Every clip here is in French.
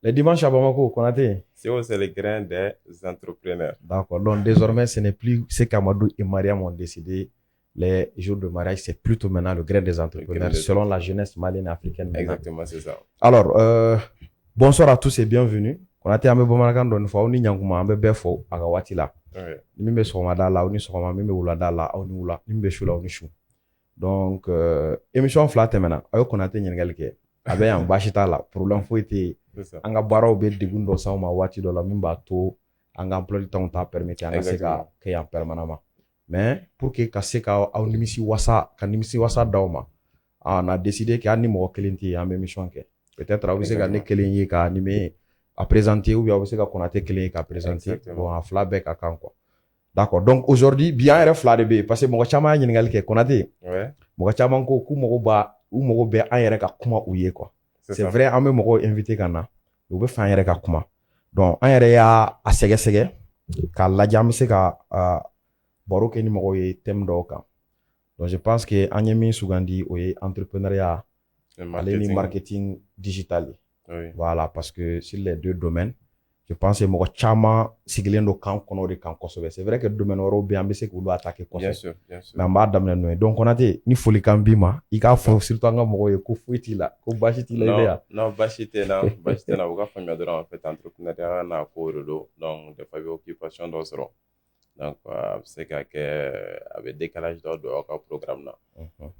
Les dimanches à Bamako, Konaté. C'est le grain des entrepreneurs. D'accord. Donc, désormais, ce n'est plus ce qu'Amadou et Mariam ont décidé. Les jours de mariage, c'est plutôt maintenant le grain des entrepreneurs, selon la jeunesse malienne et africaine. Exactement, c'est ça. Alors, bonsoir à tous et bienvenue. Konaté, ambe bomanakan don fa oni nyankuma ambe befo aga watila. Nimbe somada la oni soma mimbe wulada la oni wula nimbe shula oni shu. Donc, émission flat maintenant. Ayo Konaté nyengalke. Abe yan bashita la problème fo été anga baraw be degundo sama wati do la mimba to anga emploi du temps ta permettre anga se ka ke en permanemment. Mais pour que ka se ka aw nimisi wasa dawma on a décidé que ani mo kelenti en émission ke peut-être aw se ka ne kelen ka animer à présenter ou bien aw se ka Konaté kelen ka présenter bon a fla be ka kan quoi. D'accord. Donc aujourd'hui bien era fla de be parce que mo chama ngal ke Konaté. Ouais. Mo chama ko ku mo ba ou mogo be an yɛrɛ ka kuma u ye quoi. C'est vrai an bɛ mɔgɔw invité ka na u bɛ fɛ an yɛrɛ ka kuma. Donc an yɛrɛ y'a a sɛgɛsɛgɛ k'a lajɛ an bɛ se ka baro kɛ ni mɔgɔw ye thème dɔw kan. Donc je pense que an ye min sugandi o ye entrepreneuriat ale ni marketing digital ye. Oui. Voilà parce que sur les deux domaines je pense que mɔgɔ caman sigilen do kan kɔnɔ de kan kosɛbɛ. C'est vrai que domaine wɛrɛw bɛ an bɛ se k'olu attaquer kosɛbɛ. Bien sûr, bien sûr. Mais an b'a daminɛ n'o ye. Donc Konaté ni folikan b'i ma i k'a fɔ surtout an ka mɔgɔw ye ko foyi t'i la ko baasi t'i la i bɛ yan. Non baasi tɛ na baasi tɛ na u ka faamuya dɔrɔn en fait entrepreneuriat n'a ko de don donc des fois i bɛ occupation dɔ sɔrɔ donc a bɛ se ka kɛ a bɛ décalage dɔ don aw ka programme na.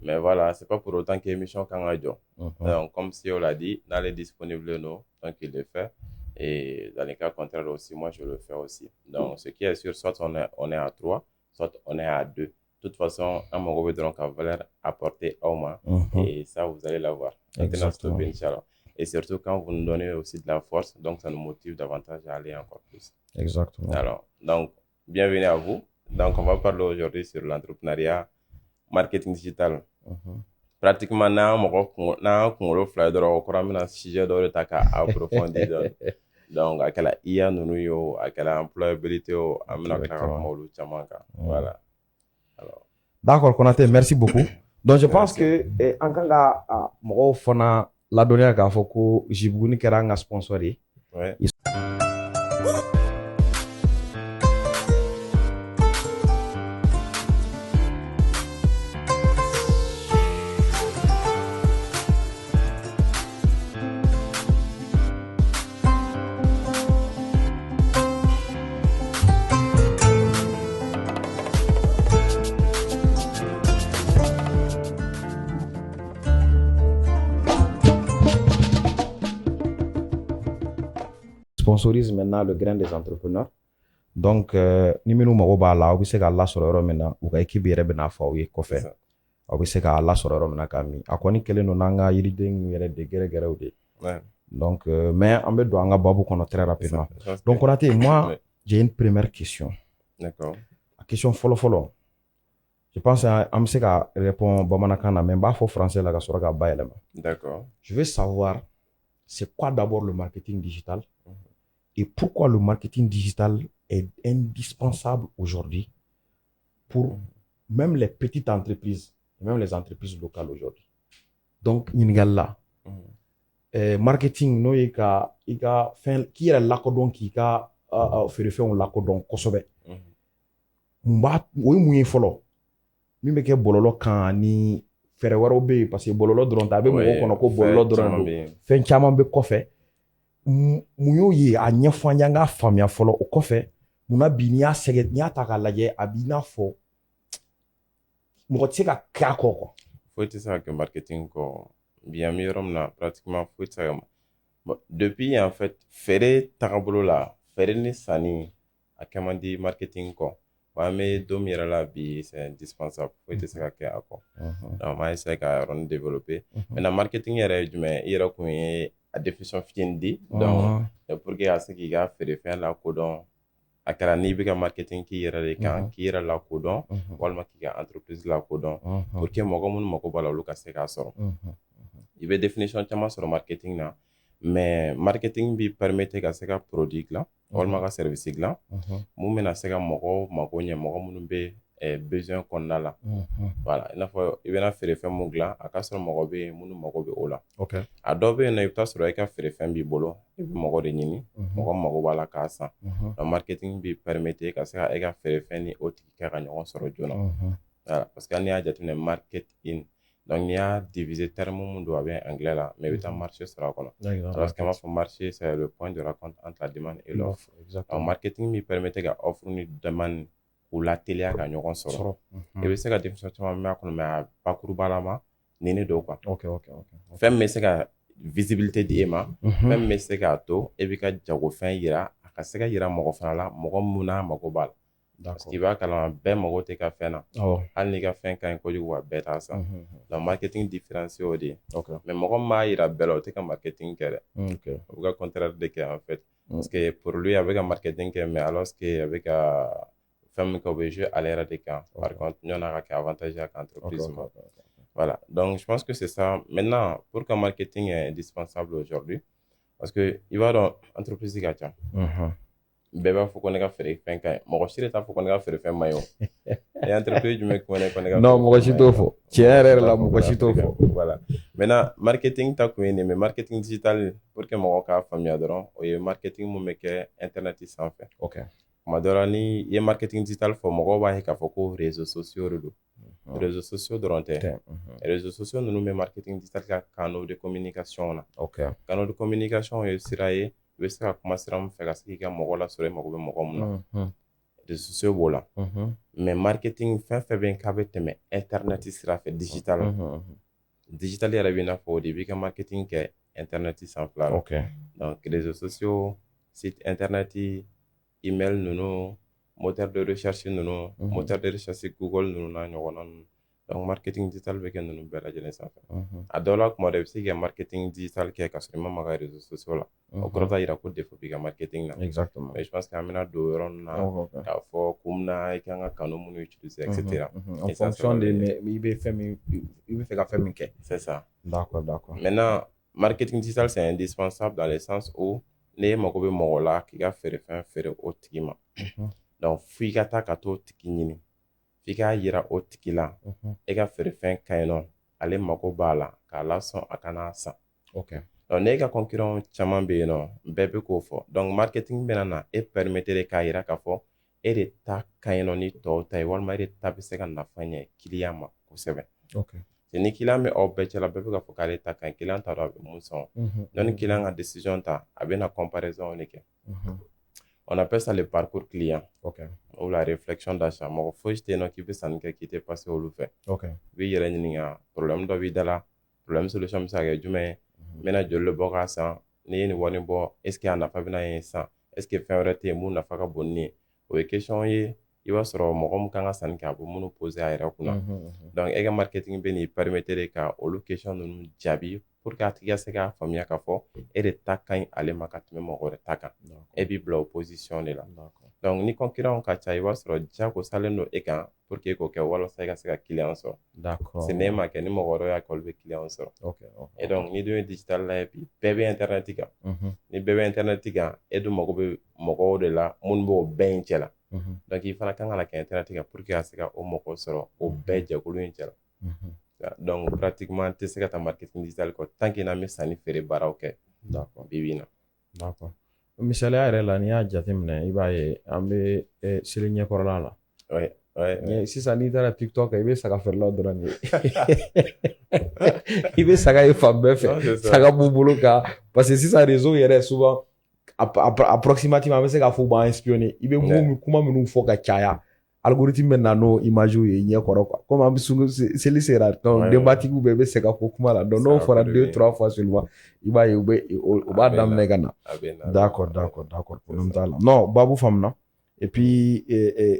Mais voilà c'est pas pour autant que émission kan ka jɔ. Donc comme CEO l'a dit n'ale disponible non donc il le fait. Et dans les cas contraires aussi, moi je le fais aussi. Donc ce qui est sûr, soit on est à 3, soit on est à 2. De toute façon, un mot donc à valeur apportée au moins. Et ça, vous allez l'avoir. Exactement. Et surtout quand vous nous donnez aussi de la force, donc ça nous motive davantage à aller encore plus. Exactement. Alors, donc, bienvenue à vous. Donc on va parler aujourd'hui sur l'entrepreneuriat, marketing digital. Pratiquement, n'a qu'on fly dɔrɔn o kɔrɔ an bɛna sujet dɔ de ta k'a approfondir donc a kɛla IA ninnu ye o a kɛla employabilité o an bɛna tila ka kuma olu caman kan voilà. Alors d'accord Konaté, merci beaucoup. Donc je pense que an kan ka mɔgɔw fana ladɔnniya k'a fɔ ko Jibuguni kɛra an ka sponsor ye. Ouais. Sponsorise maintenant le grain des entrepreneurs. Donc, ni minnu mago b'a la, aw bɛ se k'a lasɔrɔ yɔrɔ min na, u ka équipe yɛrɛ bɛna fɔ aw ye kɔfɛ. Aw bɛ se k'a lasɔrɔ yɔrɔ min na k'a min. A kɔni kɛlen don n'an ka yiriden yɛrɛ de gɛrɛgɛrɛw de. Donc, mais an bɛ don an ka babu kɔnɔ très rapidement. Donc, Konaté, moi, j'ai une première question. D'accord. La question fɔlɔ-fɔlɔ, je pense an bɛ se ka répondre bamanankan na, mais n b'a fɔ français la ka sɔrɔ ka bayɛlɛma. D'accord. Je veux savoir, c'est quoi d'abord le marketing digital? Et pourquoi le marketing digital est indispensable aujourd'hui pour même les petites entreprises, même les entreprises locales aujourd'hui. Donc, Ningala, marketing, no y ka fin qui est l'accordon qui ka fait un l'accordon kosobe. Mba, oui, mouye follow. Mime ke bololo kan ni fere waro be parce que bololo dron ta be mo kono ko bololo dron fen chaman be kofe. Muyo ye a ɲɛfɔ an y'an ka faamuya fɔlɔ o kɔfɛ munna bi n'i y'a sɛgɛ n'i y'a ta k'a lajɛ a b'i n'a fɔ mɔgɔ tɛ se ka kɛ a kɔ quoi. Foyi tɛ se ka kɛ marketing kɔ bi an bɛ yɔrɔ min na pratiquement foyi tɛ se ka depuis en fait feere tagabolo la feere ni sanni a kɛ man di marketing kɔ wa an bɛ don min yɛrɛ la bi c'est indispensable foyi tɛ se ka kɛ a kɔ donc an b'a essayer ka yɔrɔnin développer maintenant marketing yɛrɛ ye jumɛn i yɛrɛ kun ye a définition fitinin di donc pour que a se k'i ka feerefɛn lakodɔn a kɛra n'i bɛ ka marketing k'i yɛrɛ de kan k'i yɛrɛ lakodɔn walima k'i ka entreprise lakodɔn pour que mɔgɔ minnu mago b'a la olu ka se k'a sɔrɔ i bɛ définition caman sɔrɔ marketing na mais marketing bi permettre ka se ka produit dilan walima ka service dilan mun bɛna se ka mɔgɔw mago ɲɛ mɔgɔ minnu bɛ besoin kɔnɔna la voilà i n'a fɔ i bɛna feerefɛn mun dilan a ka sɔrɔ mɔgɔ bɛ yen minnu mago bɛ o la a dɔw bɛ yen nɔ i bɛ taa sɔrɔ i ka feerefɛn b'i bolo i bɛ mɔgɔ de ɲini mɔgɔ mago b'a la k'a san marketing b'i permettre ka se ka e ka feerefɛn ni o tigi kɛ ka ɲɔgɔn sɔrɔ joona voilà parce que hali n'i y'a jateminɛ market in donc n'i y'a diviser terme mun don a bɛ anglais la mais i bɛ taa marché sɔrɔ a kɔnɔ parce que an b'a fɔ marché c'est le point de rencontre entre la demande et l'offre marketing b'i permettre ka offre ni demande k'u lateliya ka ɲɔgɔn sɔrɔ i bɛ se ka définition caman mɛn a kɔnɔ mais a bakurubalama ni ne don quoi fɛn min bɛ se ka visibilité di e ma fɛn min bɛ se k'a to e bɛ ka jagofɛn yira a ka se ka yira mɔgɔ fana la mɔgɔ mun n'a mago b'a la parce que i b'a kalama bɛɛ mago tɛ ka fɛn na hali n'i ka fɛn ka ɲi kojugu wa bɛɛ t'a san donc marketing différencié o de ye mais mɔgɔ min b'a yira bɛɛ la o tɛ ka marketing kɛ dɛ o bɛ ka contraire de kɛ en fait parce que pour lui a bɛ ka marketing kɛ mais alors que a bɛ ka fɛn min kɛ o bɛ jouer ale yɛrɛ de kan par contre ɲɔn'a ka kɛ avantage a ka entreprise ma voilà donc je pense que c'est ça maintenant pour que marketing est indispensable aujourd'hui parce que i b'a dɔn entreprise ka ca bɛɛ b'a fɔ ko ne ka feere fɛn ka ɲi mɔgɔ si de t'a fɔ ko ne ka feere fɛn man ɲi o et entreprise jumɛn ko ne ka non mɔgɔ si t'o fɔ tiɲɛ yɛrɛ la mɔgɔ si t'o fɔ voilà maintenant marketing ta kun ye nin mais marketing digital pour que mɔgɔw k'a faamuya dɔrɔn o ye marketing mun bɛ kɛ internet sanfɛ tuma dɔ la ni i ye marketing digital fɔ mɔgɔw b'a ye k'a fɔ ko réseaux sociaux de don réseaux sociaux dɔrɔn tɛ réseaux sociaux ninnu bɛ marketing digital ka canaux de communication na canaux de communication ye sira ye i bɛ se ka kuma sira min fɛ ka se k'i ka mɔgɔ lasɔrɔ i mago bɛ mɔgɔ mun na réseaux sociaux b'o la mais marketing fɛn fɛn bɛ yen k'a bɛ tɛmɛ internet sira fɛ digital digital yɛrɛ b'i n'a fɔ o de b'i ka marketing kɛ internet sanfɛla la donc réseaux sociaux site internet email ninnu moteur de recherche ninnu moteur de recherche Google ninnu n'a ɲɔgɔnna ninnu donc marketing digital bɛ kɛ ninnu bɛɛ lajɛlen sanfɛ a dɔw la kuma dɔ i bɛ se k'i ka marketing digital kɛ ka sɔrɔ i ma maga réseaux sociaux la o kɔrɔ t'a yira ko défaut b'i ka marketing na mais je pense que an bɛna don yɔrɔ ninnu na k'a fɔ kun min na i kan ka canaux minnu utiliser etc en fonction de i bɛ fɛn min i bɛ fɛ ka fɛn min kɛ c'est ça d'accord maintenant marketing digital c'est indispensable dans le sens où ne mago bɛ mɔgɔ la k'i ka feerefɛn feere o tigi ma donc f'i ka taa ka t'o tigi ɲini f'i k'a yira o tigi la e ka feerefɛn ka ɲi nɔ ale mago b'a la k'a lasɔn a kana san donc n'e ka concurrent caman bɛ yen nɔ bɛɛ bɛ k'o fɔ donc marketing bɛna na e permettre de k'a yira k'a fɔ e de ta ka ɲi nɔ ni tɔw ta ye walima e de ta bɛ se ka nafa ɲɛ client ma kosɛbɛ ni client bɛ aw bɛɛ cɛla bɛɛ bɛ k'a fɔ k'ale ta ka ɲi client t'a dɔn a bɛ mun sɔn donc ni client ka décision ta a bɛ na comparaison de kɛ on appelle ça le parcours client ou la réflexion d'achat mɔgɔ fosi tɛ yen nɔ k'i bɛ sanni kɛ k'i tɛ passer olu fɛ i b'i yɛrɛ ɲininka problème dɔ b'i da la problème solution bɛ se ka kɛ jumɛn ye n bɛna joli de bɔ k'a san n'i ye nin wari bɔ est ce que a nafa bɛna yen san est ce que fɛn wɛrɛ tɛ yen mun nafa ka bon ni ye o ye question ye i b'a sɔrɔ mɔgɔ min kan ka sanni kɛ a bɛ minnu poser a yɛrɛ kunna donc e ka marketing bɛ n'i permettre de ka olu question ninnu jaabi pour que a tigi ka se k'a faamuya k'a fɔ e de ta ka ɲi ale ma ka tɛmɛ mɔgɔ wɛrɛ ta kan e b'i bila o position de la donc ni concurrent ka ca i b'a sɔrɔ diyago salen don e kan pour que e k'o kɛ walasa i ka se ka client sɔrɔ c'est n'e ma kɛ ni mɔgɔ wɛrɛ y'a kɛ olu bɛ client sɔrɔ et donc ni dun ye digital la ye bi bɛɛ bɛ internet kan ni bɛɛ bɛ internet kan e dun mago bɛ mɔgɔw de la minnu b'o bɛɛ in cɛ la donc i fana kan ka na kɛ internet kan pour que a se ka o mɔgɔw sɔrɔ o bɛɛ jɛkulu in cɛ la donc pratiquement tɛ se ka taa marketing digital kɔ tant que n'an bɛ sanni feere baaraw kɛ bi in na misaliya yɛrɛ la n'i y'a jateminɛ i b'a ye an bɛ seli ɲɛkɔrɔla la sisan n'i taara tiktok i bɛ saga feerelaw dɔrɔn de i bɛ saga ye fan bɛɛ fɛ saga b'u bolo kan parce que sisan réseau yɛrɛ souvent approximativement an bɛ se k'a fɔ u b'an espionner i bɛ kuma minnu fɔ ka caya algorithme bɛ na n'o image ye ɲɛkɔrɔ quoi comme an bɛ seli sera donc denbatigiw bɛɛ bɛ se ka fɔ kuma la donc n'o fɔra 2-3 fois seulement i b'a ye u b'a daminɛ ka na d'accord problème t'a la non babu faamuna et puis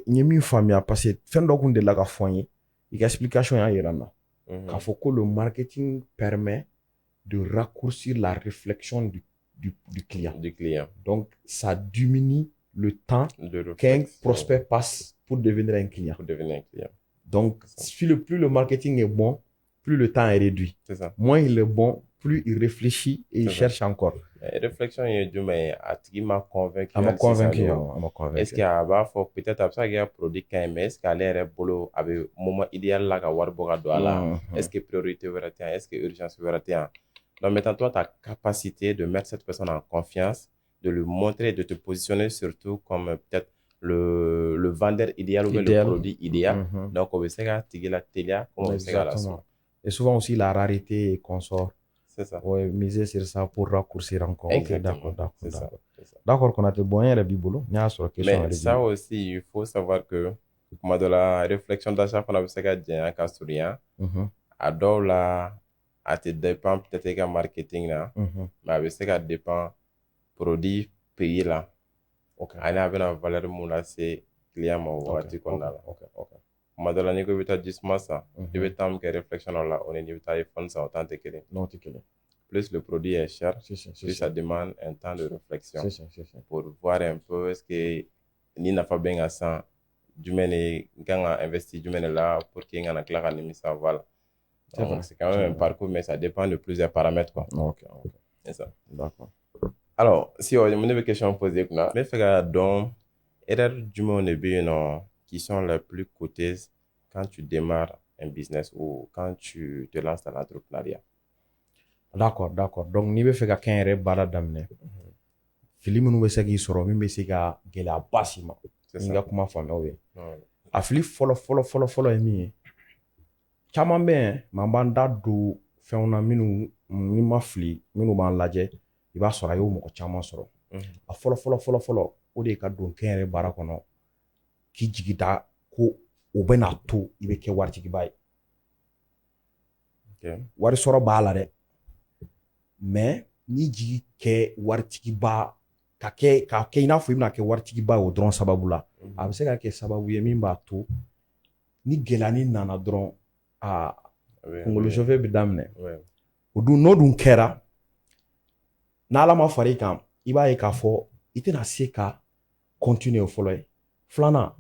n ye min faamuya parce que fɛn dɔ kun delila ka fɔ n ye i ka explication y'a yira n na k'a fɔ ko le marketing permet de raccourcir la réflexion du client donc ça diminue le temps qu'un prospect passe pour devenir un client. Donc, plus le marketing est bon, plus le temps est réduit. Moins il est bon, plus il réfléchit et il cherche encore. Réflexion est du mais a tigi m'a convaincu. A m'a convaincu. Est-ce qu'il y a peut-être a ça qu'il y a produit quand même est-ce qu'elle est bolo avec moment idéal là ka wari bɔ ka don a la. Est-ce que priorité wɛrɛ tɛ yan est-ce que urgence wɛrɛ tɛ yan. Donc maintenant toi ta capacité de mettre cette personne en confiance, de lui montrer, de te positionner surtout comme peut-être le vendeur idéal ou le produit idéal. Donc on veut se ka tigi la teliya comme on veut se ka la so. Et souvent aussi la rareté et consort. C'est ça. Ouais, miser sur ça pour raccourcir encore. Exactement. Okay, d'accord. D'accord, qu'on a des bon yɛrɛ b'i bolo. N y'a sɔrɔ question. Mais ça aussi, il faut savoir que kuma dɔ la réflexion d'achat fana bɛ se ka janya ka surunya. A dɔw la a tɛ dépend peut-être i ka marketing na. Mais a bɛ se ka dépend produit prix la. Ani a bɛna valeur mun lase client ma o wagati kɔnɔna la. Kuma dɔ la n'i ko i bɛ taa jisuma san i bɛ temps min kɛ réflexion la o ni n'i bɛ taa iPhone san o temps tɛ kelen. Non, tɛ kelen. Plus le produit est cher, plus ça demande un temps de réflexion pour voir un peu est-ce que ni nafa bɛ n ka san jumɛn de n kan ka investir jumɛn de la pour que n kana tila ka nimisa voilà. Donc c'est quand même un parcours mais ça dépend de plusieurs paramètres quoi. Ok. C'est ça. D'accord. Alors si on me des questions posées kunna n bɛ fɛ ka dɔn erreur jumɛnw de bɛ yen nɔ qui sont les plus coûteuses quand tu démarres un business ou quand tu te lances dans l'entrepreneuriat. D'accord. Donc n'i bɛ fɛ ka kɛn yɛrɛ baara daminɛ fili minnu bɛ se k'i sɔrɔ min bɛ se ka gɛlɛyaba s'i ma n'i ka kuma faamuya o ye a fili fɔlɔ ye min ye caman bɛ yen maa b'an da don fɛnw na minnu ni ma fili minnu b'an lajɛ i b'a sɔrɔ a y'o mɔgɔ caman sɔrɔ a fɔlɔ o de ye ka don kɛn yɛrɛ baara kɔnɔ k'i jigi da ko o bɛ n'a to i bɛ kɛ waritigiba ye wari sɔrɔ b'a la dɛ. Mais ni jigi kɛ waritigiba ka kɛ i n'a fɔ i bɛna kɛ waritigiba o dɔrɔn sababu la a bɛ se ka kɛ sababu ye min b'a to ni gɛlɛyani nana dɔrɔn kunkolo sɔfɛ bɛ daminɛ o dun n'o dun kɛra n'Ala ma fara i kan i b'a ye k'a fɔ i tɛna se ka continuer o fɔlɔ ye filanan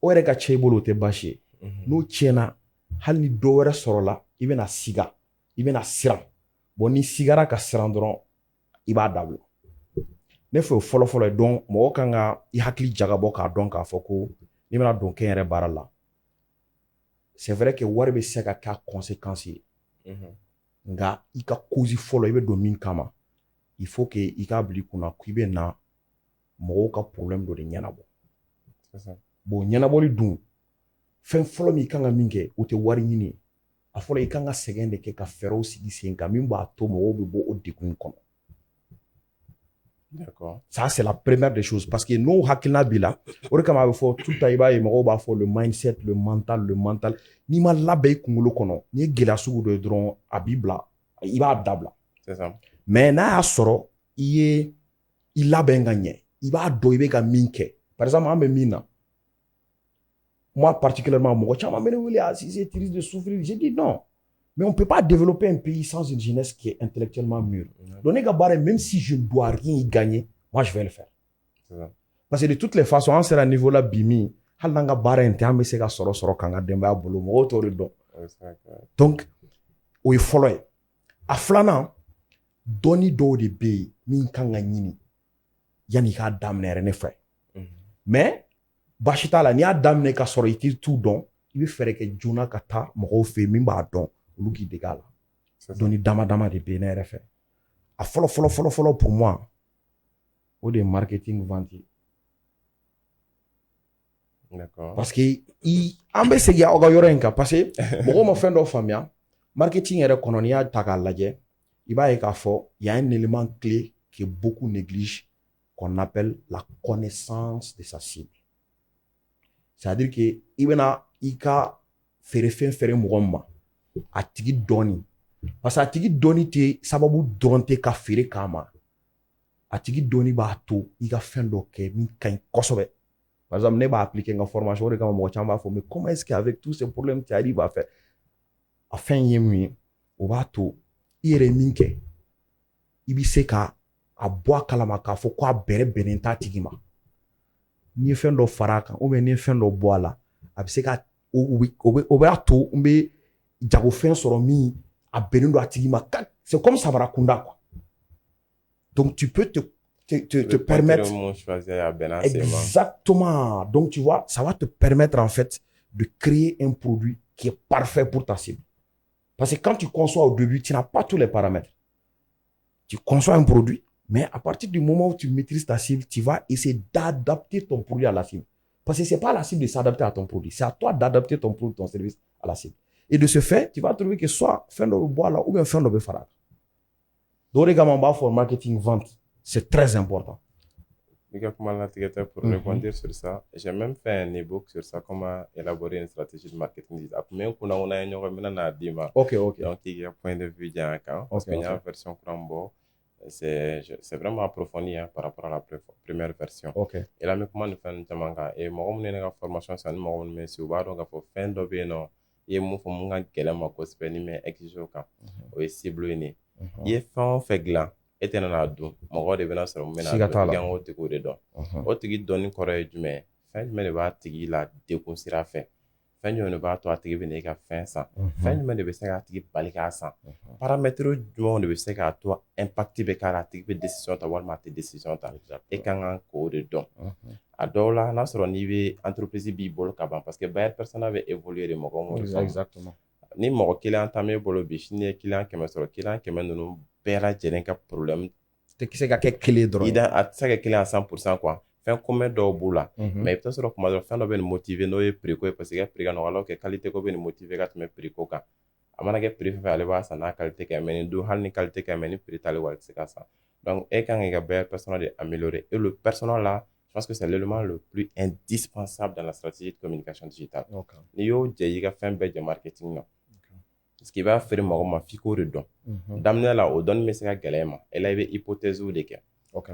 o yɛrɛ ka cɛ i bolo o tɛ baasi ye n'o tiɲɛna hali ni dɔ wɛrɛ sɔrɔla i bɛna siga i bɛna siran. Bon ni sigara ka siran dɔrɔn i b'a dabila ne fɛ o fɔlɔ ye donc mɔgɔ kan ka i hakili jagabɔ k'a dɔn k'a fɔ ko n'i bɛna don kɛn yɛrɛ baara la c'est vrai que wari bɛ se ka kɛ conséquence ye nka i ka cause fɔlɔ i bɛ don min kama il faut que i k'a bila i kunna k'i bɛ na mɔgɔw ka problème dɔ de ɲɛnabɔ bon ɲɛnabɔli dun fɛn fɔlɔ min i kan ka min kɛ o tɛ wari ɲini ye a fɔlɔ i kan ka sɛgɛn de kɛ ka fɛɛrɛw sigi sen kan min b'a to mɔgɔw bɛ bɔ o degun kɔnɔ. D'accord. Ça c'est la première des choses parce que n'o hakilina b'i la o de kama a bɛ fɔ tout le temps i b'a ye mɔgɔw b'a fɔ le mindset le mental n'i ma labɛn i kunkolo kɔnɔ n'i ye gɛlɛya sugu dɔ ye dɔrɔn a b'i bila i b'a dabila. C'est ça. Mais n'a y'a sɔrɔ i ye i labɛn ka ɲɛ i b'a dɔn i bɛ ka min kɛ par exemple an bɛ min na moi particulièrement mɔgɔ caman bɛ ne wele si c'est triste de souffrir j'ai dit non mais on peut pas développer un pays sans une jeunesse qui est intellectuellement mûre. Donc ne ka baara même si je ne dois rien y gagner moi je vais le faire. Parce que de toutes les façons an sera niveau la bi min hali n'an ka baara in tɛ an bɛ se ka sɔrɔ k'an ka denbaya bolo mɔgɔw t'o de dɔn. Donc o ye fɔlɔ ye a filanan dɔnni dɔw de bɛ yen min kan ka ɲini yanni i k'a daminɛ yɛrɛ ne fɛ mais baasi t'a la n'i y'a daminɛ ka sɔrɔ i tɛ tout dɔn i bɛ fɛɛrɛ kɛ joona ka taa mɔgɔw fɛ yen min b'a dɔn olu k'i dege a la dɔnni dama de bɛ yen ne yɛrɛ fɛ a fɔlɔ pour moi o de ye marketing vente ye. D'accord. Parce que an bɛ segin aw ka yɔrɔ in kan parce que mɔgɔw ma fɛn dɔ faamuya marketing yɛrɛ kɔnɔ n'i y'a ta k'a lajɛ i b'a ye k'a fɔ il y a un élément clé que beaucoup négligent qu'on appelle la connaissance de sa cible. C'est-à-dire que i bɛna i ka feerefɛn feere mɔgɔ min ma a tigi dɔnni parce que a tigi dɔnni tɛ sababu dɔrɔn tɛ ka feere k'a ma a tigi dɔnni b'a to i ka fɛn dɔ kɛ min ka ɲi kosɛbɛ. Par exemple ne b'a appliquer n ka formation o de kama mɔgɔ caman b'a fɔ mais comment est-ce qu'avec tous ces problèmes tu arrives à faire a fɛn ye min ye o b'a to i yɛrɛ ye min kɛ i bɛ se ka a bɔ a kalama k'a fɔ ko a bɛrɛ t'a tigi ma. N'i ye fɛn dɔ fara a kan ou bien n'i ye fɛn dɔ bɔ a la a bɛ se ka o b'a to n bɛ jagofɛn sɔrɔ min a bɛnnen don a tigi ma c'est comme Savarakunda quoi. Donc tu peux te permettre exactement. Donc tu vois, ça va te permettre en fait de créer un produit qui est parfait pour ta cible. Parce que quand tu conçois au début, tu n'as pas tous les paramètres. Tu conçois un produit, mais à partir du moment où tu maîtrises ta cible, tu vas essayer d'adapter ton produit à la cible. Parce que ce n'est pas à la cible de s'adapter à ton produit, c'est à toi d'adapter ton produit, ton service à la cible. Et de ce fait, tu vas trouver que soit fin de bois là ou bien fin de farag. Donc, les pour marketing, vente, c'est très important. Pour rebondir sur ça, j'ai même fait un e-book sur ça, comment élaborer une stratégie de marketing digital. Ok. Donc, il y a un point de vue parce qu'il y a une version Chromebook. C'est vraiment approfondi par rapport à la première version. Et là, comment nous faisons un et moi, on a une formation sur nous, on met sur bas, donc pour fin de bien, non, il y a mon fonds qui est là, ma cause péni, mais exigeant quand, ou est ciblé né. Il est fait gland. Et t'es dans la douche, mon gars devient sur le ménage. Il y a un autre coup dedans. Autre qui donne correct du mais, fin du mais le va tigi la déconsidérer à faire. Fin du ne va toi tigi venir qu'à fin ça. Fin du mais le va à tigi balika ça. Paramètres du monde le va à toi impacter avec la tigi décision ta voir ma décision ta. Et quand un coup dedans. À là, là sur un niveau entreprise bibol kaban parce que bayer personne avait évolué de mon exactement. Ni mon client tamé bolo biche ni client qui me sur client qui me nous père gérer un problème. C'est qui c'est qu'à clé droit. Il a ça que client à 100% quoi. Fait combien d'heures boula. Mais peut-être sur comment faire no ben motiver no e prix parce que prix no alors que qualité ko ben motiver ka me prix ko ka. Amana ke prix fa aller voir ça na qualité ka mais do hal ni qualité ka mais ni prix tali wal c'est ça. Donc et quand il y a bayer personnel de améliorer et le personnel là je pense que c'est l'élément le plus indispensable dans la stratégie de communication digitale. Ni yo je yi ka fin be de marketing non. Ce qui va faire ma fico redon. D'amener là au donne mais c'est galère. Elle a une hypothèse ou des cas.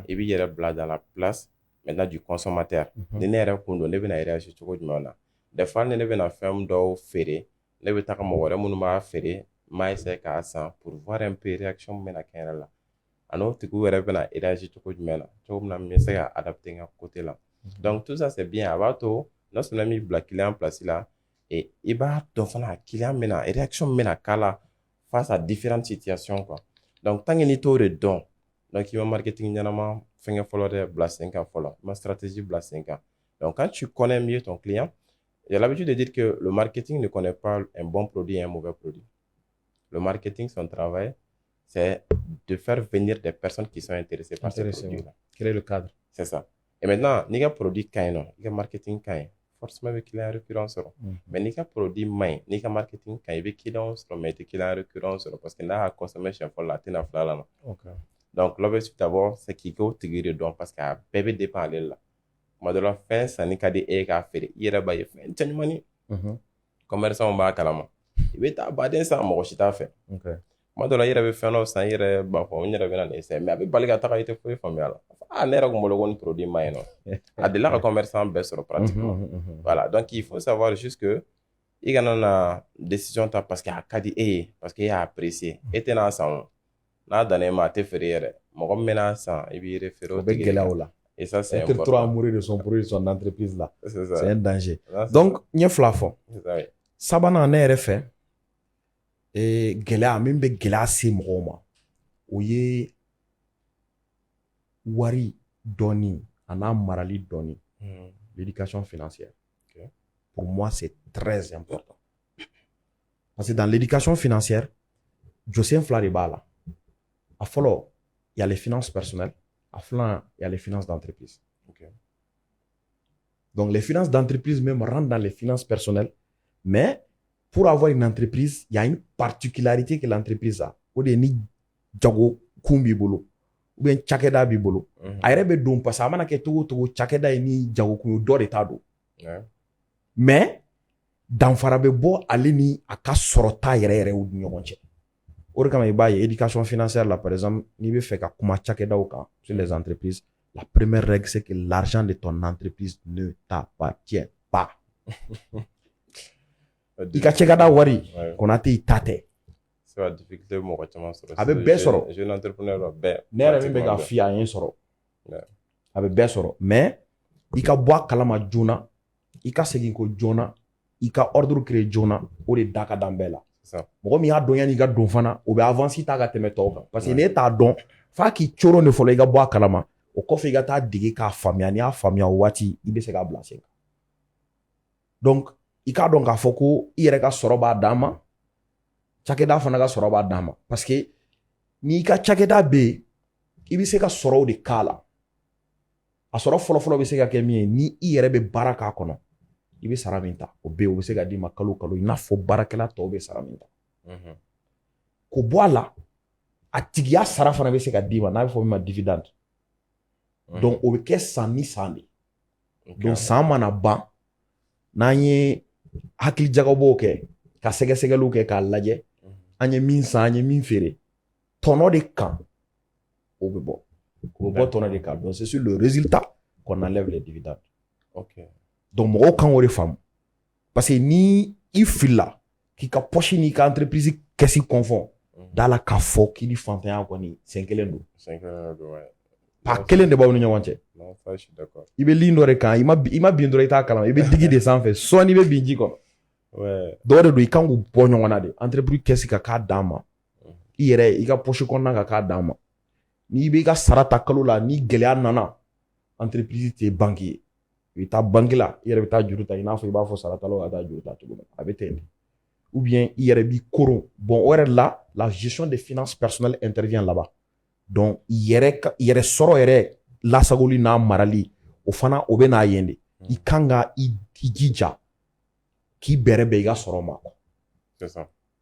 Et puis il y a dans la place maintenant du consommateur. Ne n'est pas qu'on ne veut pas réagir sur le monde. Des fois ne veut pas faire un ferré. Ne veut pas que mon ma ferré. Mais c'est qu'à ça pour voir un peu réaction mais la caméra là. Alors tu peux réagir sur le monde. Tu peux me c'est adapter à côté là. Donc tout ça c'est bien. Avant tout, notre ami black client place là. Et il va donner un client maintenant réaction maintenant kala face à différentes situations quoi. Donc tant qu'il est au redon donc il va marketing généralement faire follow de blasting follow ma stratégie blasting. Donc quand tu connais mieux ton client, j'ai l'habitude de dire que le marketing ne connaît pas un bon produit et un mauvais produit. Le marketing son travail c'est de faire venir des personnes qui sont intéressées par ce produit là. Quel est le cadre? C'est ça. Et maintenant ni ka produit kaino, ni ka marketing kaino forcément avec client récurrence mais ni ka produit main ni ka marketing quand il veut client mais tu client récurrence parce que là consommer chef la tina flala donc l'objectif d'abord c'est qu'il faut tirer donc parce que bébé dépend aller là moi de la fin ça ni ka de e ka faire il est bailler fin tellement commerçant ba kalama il veut ta baden ça mo chita fait moi de la il avait fait non ça il est ba fo il avait na c'est mais avec balika ta été foi familial ne ra ko mo produit main non a de la commerçant baisse pratiquement voilà donc il faut savoir juste que il y a une décision parce qu'il a cadé parce qu'il a apprécié et t'es dans ça n'a donné ma te faire mon menaçant et puis référer et ça c'est important. Trop amoureux de son produit de son entreprise là c'est un danger donc il y a flafon ça va en RF et gela même be gela si moma oye wari doni ana marali doni l'éducation financière. Pour moi, c'est très important. Parce que dans l'éducation financière, Joseph Flaribala, à follow, il y a les finances personnelles, à flanc, il y a les finances d'entreprise. Donc, les finances d'entreprise même rentrent dans les finances personnelles, mais pour avoir une entreprise, il y a une particularité que l'entreprise a. Ou des ni jago kumbi bolo, ou bien chakeda bi bolo. Ayrebe dum parce que amana ke togo chakeda ni jago kumbi do de tado. Mais danfara bɛ bɔ ale ni a ka sɔrɔta yɛrɛ u ni ɲɔgɔn cɛ o de kama i b'a ye éducation financière là par exemple n'i bɛ fɛ ka kuma cakɛdaw kan sur les entreprises la première règle c'est que l'argent de ton entreprise ne t'appartient pas i ka cakɛda wari Konate i ta tɛ c'est la difficulté mɔgɔ caman sɔrɔ a bɛ bɛɛ sɔrɔ jeune entrepreneur bɛɛ ne yɛrɛ min bɛ ka f'i ye a ye sɔrɔ a bɛ bɛɛ sɔrɔ mais i ka bɔ a kalama joona i ka segin ko joona i ka ordre créer joona o de da ka dan bɛɛ la mɔgɔ min y'a dɔn yanni i ka don fana o bɛ avance ta ka tɛmɛ tɔw kan parce que n'e t'a dɔn f'a k'i coron de fɔlɔ i ka bɔ a kalama o kɔfɛ i ka taa dege k'a faamuya n'i y'a faamuya o waati i bɛ se k'a bila sen kan donc i k'a dɔn k'a fɔ ko i yɛrɛ ka sɔrɔ b'a dan ma cakɛda fana ka sɔrɔ b'a dan ma parce que n'i ka cakɛda bɛ yen i bɛ se ka sɔrɔw de k'a la a sɔrɔ fɔlɔfɔlɔ bɛ se ka kɛ min ye ni i yɛrɛ bɛ baara k'a kɔnɔ i bɛ sara min ta o bɛ yen o bɛ se ka d'i ma kalo kalo i n'a fɔ baarakɛla tɔw bɛ sara min ta k'o bɔ a la a tigiya sara fana bɛ se ka d'i ma n'a bɛ fɔ min ma dividende donc o bɛ kɛ san ni san de donc san mana ban n'an ye hakilijagabɔw kɛ ka sɛgɛsɛgɛliw kɛ k'a lajɛ an ye min san an ye min feere tɔnɔ de kan o bɛ bɔ tɔnɔ de kan donc c'est sur le résultat qu'on enlève les dividendes donc mɔgɔw kan k'o de faamu parce que ni i filila k'i ka poche n'i ka entreprise kɛsi kɔnfɔn da la k'a fɔ k'i ni fantanya kɔni sen kelen don pa kelen de b'aw ni ɲɔgɔn cɛ i bɛ lin dɔ de kan i ma bin dɔrɔn i t'a kalama i bɛ digi de sanfɛ sɔɔni i bɛ bin ji kɔnɔ dɔw de don i kan k'u bɔ ɲɔgɔn na de entreprise kɛsi ka k'a dan ma i yɛrɛ i ka poche kɔnɔna ka k'a dan ma n'i b'i ka sara ta kalo la ni gɛlɛya nana entreprise tɛ banque ye i bɛ taa banque la i yɛrɛ bɛ taa juru ta i n'a fɔ i b'a fɔ saratalaw ka taa juru ta cogo min a bɛ ten de ou bien i yɛrɛ b'i koron bon o yɛrɛ la gestion des finances personnelles intervient là-bas donc yɛrɛ sɔrɔ yɛrɛ lasagoli n'a marali o fana o bɛ n'a yen de i kan ka i jija k'i bɛrɛ bɛn i ka sɔrɔ ma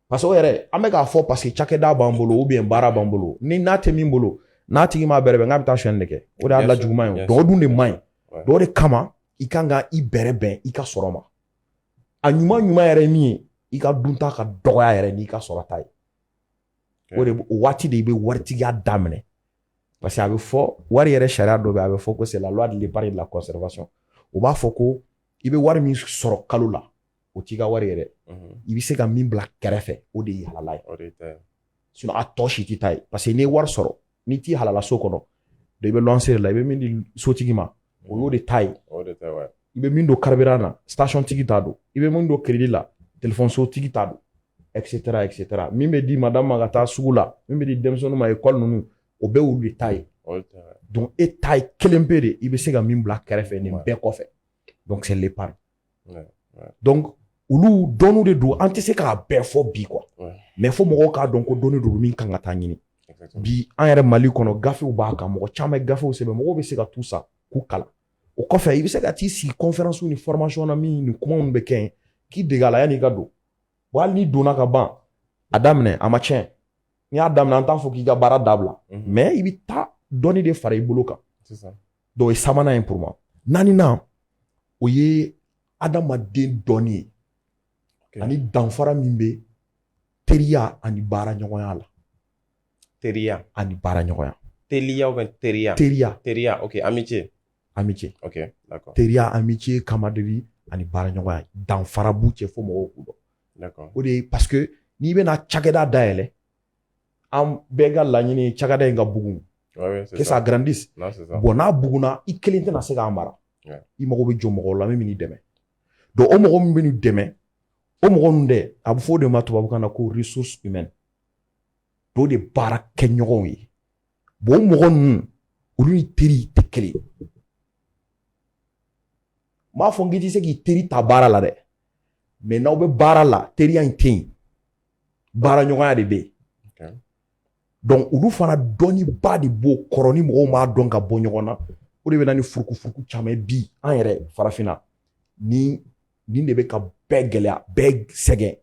parce que o yɛrɛ an bɛ k'a fɔ parce que cakɛda b'an bolo ou bien baara b'an bolo ni n'a tɛ min bolo n'a tigi m'a bɛrɛ bɛn n'a bɛ taa sonyɛni de kɛ o de y'a lajuguman ye dɔw dun de man ɲi dɔw de kama i kan ka i bɛrɛ bɛn i ka sɔrɔ ma a ɲuman yɛrɛ ye min ye i ka dunta ka dɔgɔya yɛrɛ n'i ka sɔrɔ ta ye o de o waati de i bɛ waritigiya daminɛ parce que a bɛ fɔ wari yɛrɛ sariya dɔ bɛ a bɛ fɔ ko c'est la loi de l'épargne et de la conservation o b'a fɔ ko i bɛ wari min sɔrɔ kalo la o t'i ka wari yɛrɛ i bɛ se ka min bila kɛrɛfɛ o de ye halala ye sinon a tɔ si t'i ta ye parce que n'i ye wari sɔrɔ n'i t'i halala so kɔnɔ i bɛ lancer de la i bɛ min di sotigi ma o y'o de ta ye i bɛ min don carburant na station tigi t'a don i bɛ min don crédit la téléphone so tigi t'a don etc min bɛ di madame ma ka taa sugu la min bɛ di denmisɛnninw ma école ninnu o bɛɛ y'olu de ta ye donc e ta ye kelen pe de i bɛ se ka min bila kɛrɛfɛ nin bɛɛ kɔfɛ donc c'est l'épargne donc olu dɔnniw de don an tɛ se k'a bɛɛ fɔ bi quoi mais fo mɔgɔw k'a dɔn ko dɔnni don min kan ka taa ɲini bi an yɛrɛ Mali kɔnɔ gafew b'a kan mɔgɔ caman ye gafew sɛbɛn mɔgɔw bɛ se ka t'u san k'u kalan o kɔfɛ i bɛ se ka t'i sigi conférence ni formation na min ni kuma minnu bɛ kɛ yen k'i dege a la yanni i ka don wa hali n'i donna ka ban a daminɛ a ma tiɲɛ n'i y'a daminɛ an t'a fɔ k'i ka baara dabila mais i bɛ taa dɔnni de fara i bolo kan donc o ye sabanan ye pour moi naaninan o ye adamaden dɔnni ye ani danfara min bɛ teriya ani baara ɲɔgɔnya la teriya ani baara ɲɔgɔnya teliya ou bien teriya teriya ok amitié ok d'accord teriya amitié camaraderie ani baara ɲɔgɔnya danfara b'u cɛ fo mɔgɔw k'u dɔn d'accord o de ye parce que n'i bɛna cakɛda dayɛlɛ an bɛɛ ka laɲini ye cakɛda in ka bugun que ça grandisse bon n'a buguna i kelen tɛna se k'a mara i mago bɛ jɔ mɔgɔw la min bɛ n'i dɛmɛ donc o mɔgɔ min bɛ n'i dɛmɛ o mɔgɔ ninnu dɛ a bɛ fɔ o de ma tubabukan na ko ressources humaines dɔw de baara kɛ ɲɔgɔnw ye bon o mɔgɔ ninnu olu ni teri tɛ kelen ye n b'a fɔ n k'i tɛ se k'i teri ta baara la dɛ mais n'aw bɛ baara la teriya in tɛ yen baara ɲɔgɔnya de bɛ yen donc olu fana dɔnniba de b'o kɔrɔ ni mɔgɔw m'a dɔn ka bɔ ɲɔgɔn na o de bɛ na ni furukufuruku caman bi an yɛrɛ farafinna ni de bɛ ka bɛɛ gɛlɛya bɛɛ sɛgɛn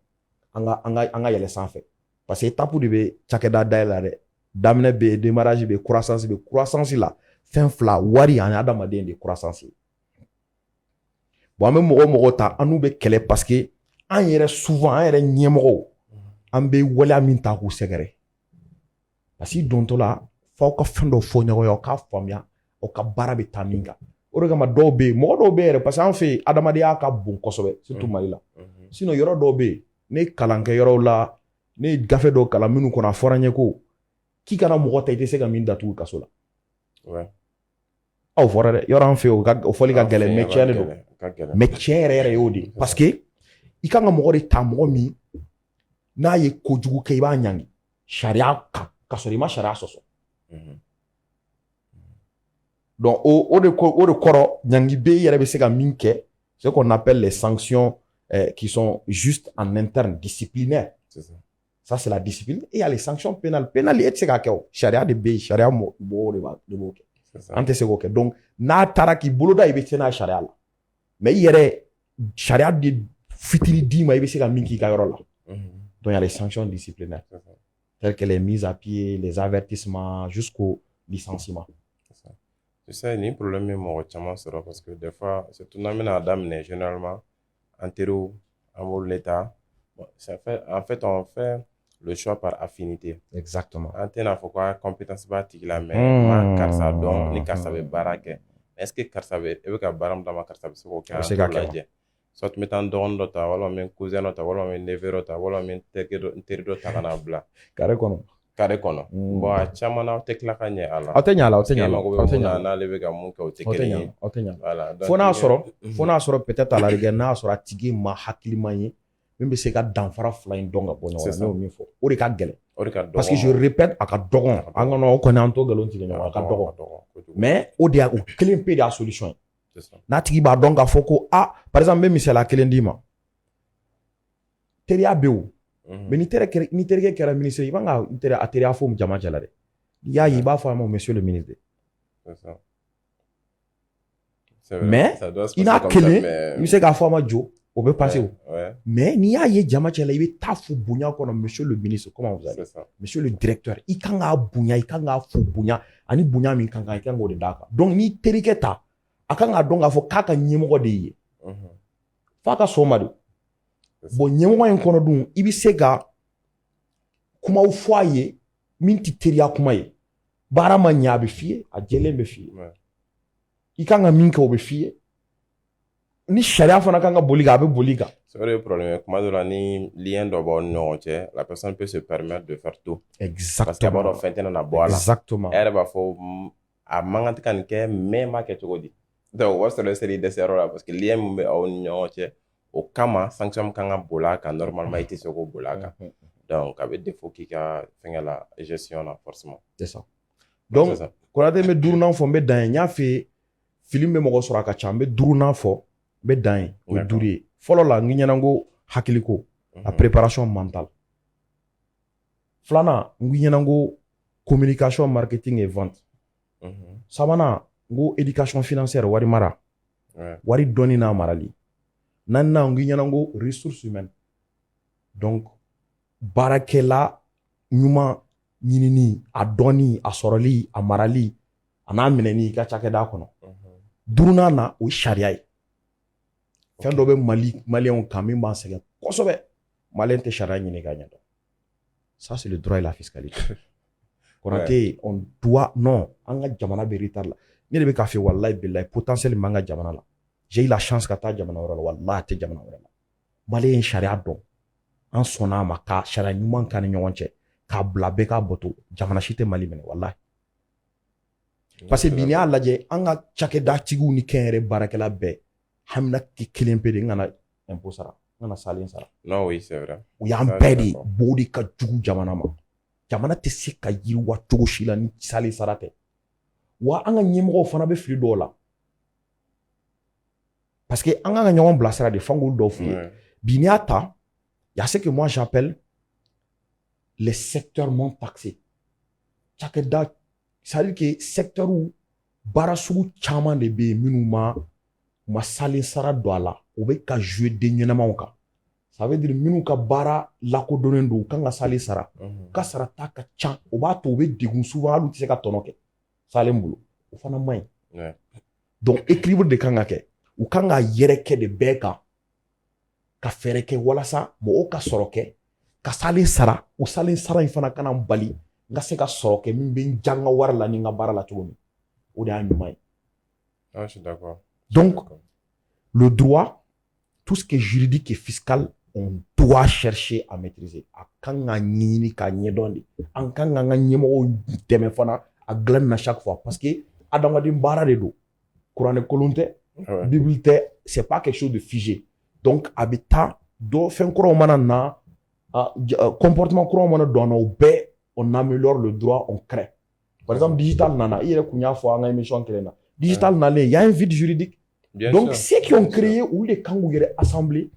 an ka yɛlɛ sanfɛ parce que étape de bɛ cakɛda dayɛlɛ la dɛ daminɛ bɛ yen démarrage bɛ yen croissance la fɛn fila wari ani adamaden de croissance ye bon an bɛ mɔgɔ ta an n'u bɛ kɛlɛ parce que an yɛrɛ souvent an yɛrɛ ɲɛmɔgɔw an bɛ waleya min ta k'u sɛgɛrɛ parce que dontɔ la f'aw ka fɛn dɔ fɔ ɲɔgɔn ye aw k'a faamuya aw ka baara bɛ taa min kan o de kama dɔw bɛ yen mɔgɔ dɔw bɛ yen yɛrɛ parce que an fɛ yen adamadenya ka bon kosɛbɛ surtout Mali la sinon yɔrɔ dɔw bɛ yen ne kalan kɛ yɔrɔw la ne ye gafe dɔw kalan minnu kɔnɔ a fɔra n ye ko k'i kana mɔgɔ ta i tɛ se ka min datugu kaso la aw fɔra dɛ yɔrɔ an fɛ yen o fɔli ka gɛlɛn mais tiɲɛ de don mais tiɲɛ yɛrɛ y'o de parce que i kan ka mɔgɔ de ta mɔgɔ min n'a ye kojugu kɛ i b'a ɲangi sariya kan ka sɔrɔ i ma sariya sɔsɔ donc o de kɔrɔ ɲangi be yɛrɛ bɛ se ka min kɛ ce qu'on appelle les sanctions qui sont juste en interne disciplinaires. Ça c'est la discipline et il y a les sanctions pénales. Pénales et tɛ se ka kɛ o sariya de bɛ yen sariya mɔgɔw de b'o kɛ an tɛ se k'o kɛ donc n'a taara k'i boloda i bɛ se n'a sariya la mais i yɛrɛ sariya de fitinin d'i ma i bɛ se ka min k'i ka yɔrɔ la donc il y a les sanctions disciplinaires telles que les mises à pied les avertissements jusqu'au licenciement. Tu sais ni problème min mɔgɔ caman sɔrɔ parce que des fois surtout n'an bɛna daminɛ généralement en teriw an b'olu le ta en fait on fait le choix par affinité. Exactement. An tɛna fɔ ko compétence b'a tigi la mais ma karisa dɔn ni karisa bɛ baara kɛ est-ce que karisa bɛ e bɛ ka baara min d'a ma karisa bɛ se k'o kɛ an t'o lajɛ soit n bɛ taa n dɔgɔnin dɔ ta walima n bɛ n cousin dɔ ta walima n bɛ n neveu dɔ ta walima n bɛ n teri dɔ ta ka n'a bila carré kɔnɔ bon a caman na aw tɛ tila ka ɲɛ a la aw tɛ ɲɛ a la n'ale bɛ ka mun kɛ o tɛ kelen ye aw tɛ ɲɛ voilà fo n'a sɔrɔ peut-être a la rigueur n'a sɔrɔ a tigi ma hakilima ye min bɛ se ka danfara fila in dɔn ka bɔ ɲɔgɔn na ne y'o min fɔ o de ka gɛlɛn parce que je répète a ka dɔgɔn an ka o kɔni an t'o nkalon tigɛ ɲɔgɔn a ka dɔgɔn mais o de y'a o kelen pe de y'a solution ye n'a tigi b'a dɔn k'a fɔ ko par exemple n bɛ misaliya kelen d'i ma teriya bɛ yen mais ni terikɛ kɛra ministre i b'an ka a teriya fɔ jama cɛla dɛ n'i y'a ye i b'a fɔ a ma monsieur le ministre mais i n'a kelen i bɛ se k'a fɔ a ma jo o bɛ passer o mais n'i y'a ye jama cɛla i bɛ taa fo bonya kɔnɔ monsieur le ministre comment vous allez monsieur le directeur i kan k'a bonya i kan k'a fo bonya ani bonya min kan i kan k'o de d'a kan donc n'i terikɛ ta a kan k'a dɔn k'a fɔ k'a ka ɲɛmɔgɔ de ye f'a ka sɔn o ma de bon ɲɛmɔgɔ in kɔnɔ dun i bɛ se ka kumaw fɔ a ye min tɛ teriya kuma ye baara ma ɲɛ a bɛ f'i ye a jɛlen bɛ f'i ye i kan ka min kɛ o bɛ f'i ye ni sariya fana kan ka boli kan a bɛ boli kan. c'est vrai problème kuma dɔ la ni lien dɔ b'aw ni ɲɔgɔn cɛ la personne peut se permettre de faire tout. exactement parce que a b'a dɔn fɛn tɛna na bɔ a la. exactement e yɛrɛ b'a fɔ a man kan tɛ ka nin kɛ mais n b'a kɛ cogo di donc o b'a sɔrɔ e sera i dɛsɛyɔrɔ la parce que lien min bɛ aw ni ɲɔgɔn cɛ o kama sanction min kan ka boli a kan normalement i tɛ se k'o boli a kan donc a bɛ défaut k'i ka fɛngɛ la gestion na forcément. c'est ça donc Konate n bɛ duurunan fɔ n bɛ dan ye n y'a f'i ye fili bɛ mɔgɔ sɔrɔ a ka ca n bɛ duurunan fɔ n bɛ dan ye o ye duuru ye fɔlɔ la n ɲɛna n ko hakiliko la préparation mentale filanan n ɲɛna n ko communication marketing et vente sabanan n ko éducation financière wari mara wari dɔnni n'a marali naaninan n ɲɛna n ko ressources humaines donc baarakɛla ɲuman ɲinini a dɔnni a sɔrɔli a marali a n'a minɛni i ka cakɛda kɔnɔ duurunan na o ye sariya ye fɛn dɔ bɛ maliyɛnw kan min b'an sɛgɛn kosɛbɛ maliyɛn tɛ sariya ɲini ka ɲɛ dɔn ça c'est le droit et la fiscalité Konate on doit non an ka jamana bɛ retard la ne de bɛ k'a fɛ walayi bilayi potentiel min b'an ka jamana la j'ai eu la chance ka taa jamana wɛrɛ la walayi a tɛ jamana wɛrɛ la maliyɛn ye sariya dɔn an sɔnna a ma ka sariya ɲuman k'an ni ɲɔgɔn cɛ k'a bila bɛɛ k'a bɔto jamana si tɛ Mali minɛ walayi parce que bi n'i y'a lajɛ an ka cakɛda tigiw ni kɛnyɛrɛ baarakɛla bɛɛ hamina kelen pe de n kana impôt sara n kana salen sara non oui c'est vrai o y'an bɛɛ de bo de ka jugu jamana ma jamana tɛ se ka yiriwa cogo si la ni salen sara tɛ wa an ka ɲɛmɔgɔw fana bɛ fili dɔw la parce que an kan ka ɲɔgɔn bilasira de f'an k'olu dɔw f'u ye bi n'i y'a ta y a ce que moi j'appelle les secteurs non taxés cakɛda c'est-à-dire que secteur baara sugu caman de bɛ yen minnu ma salen sara don a la o bɛ ka jouer den ɲɛnamaw kan ça veut dire minnu ka baara lakodɔnnen don u kan ka salen sara ka sarata ka ca o b'a to u bɛ degun souvent hali u tɛ se ka tɔnɔ kɛ salen bolo o fana man ɲi donc équilibre de kan ka kɛ u kan ka yɛrɛkɛ de bɛɛ kan ka fɛɛrɛ kɛ walasa mɔgɔw ka sɔrɔ kɛ ka salen sara o salen sara in fana kana bali n ka se ka sɔrɔ kɛ min bɛ n ja n ka wari la ni n ka baara la cogo min o de y'a ɲuman ye. Ah, je suis d'accord. Donc, le droit, tout ce qui est juridique et fiscal, on doit chercher à maîtriser. A kan ka ɲini ka ɲɛdɔn de. An kan ka n ka ɲɛmɔgɔw dɛmɛ fana a dilanni na chaque fois parce que adamaden baara de don. Kuranɛ kolon tɛ, Bible tɛ, c'est pas quelque chose de figé. Donc, a bɛ taa dɔ fɛn kuraw mana na comportement kura mana don na o bɛɛ on améliore le droit, on crée. Par exemple, digital nana, il y a une émission qui est là. Digital nana, il y a un vide juridique. Bien donc, sûr, ceux qui ont créé ou les kangourous assemblés,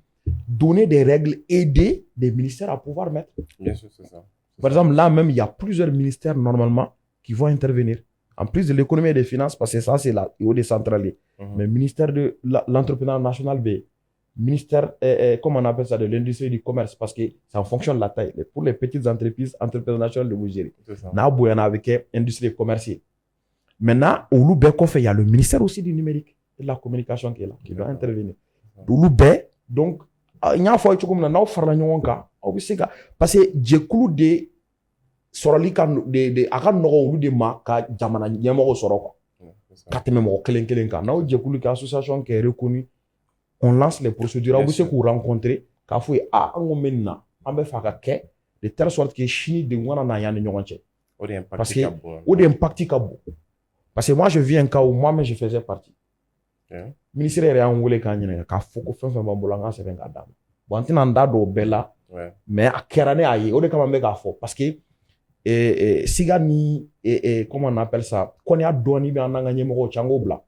donner des règles, aider des ministères à pouvoir mettre. Bien sûr, c'est ça. Par exemple, là même, il y a plusieurs ministères normalement qui vont intervenir. En plus de l'économie et des finances, parce que ça, c'est là, il faut décentraliser. Mais ministère de l'entrepreneuriat national B, ministère, comment on appelle ça, de l'industrie et du commerce, parce que c'est en fonction de la taille. Pour les petites entreprises, entreprises nationales de Bougéry. N'a pas avec industrie et commerce. Maintenant, au Loubeko, il y a le ministère aussi du numérique et de la communication qui est là, qui doit intervenir. Au Loubé, donc, il y a un fois que nous avons fait parce que j'ai clou de sorali de aka nogo olu de ma ka jamana ɲɛmɔgɔ sɔrɔ quoi ka tɛmɛ mɔgɔ kelen kelen kan n'aw jɛkulu kɛ association qui est reconnue on lance les procédures aw bɛ se k'u rencontrer k'a fɔ ye an ko bɛ nin na an bɛ fɛ ka kɛ de telle sorte que sini de ŋana na yan ni ɲɔgɔn cɛ parce que o de impact ka bon parce que moi je viens un cas où moi-même je faisais partie ministre yɛrɛ y'an wele k'an ɲininka k'a fɔ ko fɛn fɛn b'an bolo an ka sɛbɛn k'a d'a ma bon an tɛna an da don o bɛɛ la mais a kɛra ne y'a ye o de kama n bɛ k'a fɔ parce que siga ni comment on appelle ça qu'on y a donné bien en gagné mon chango bla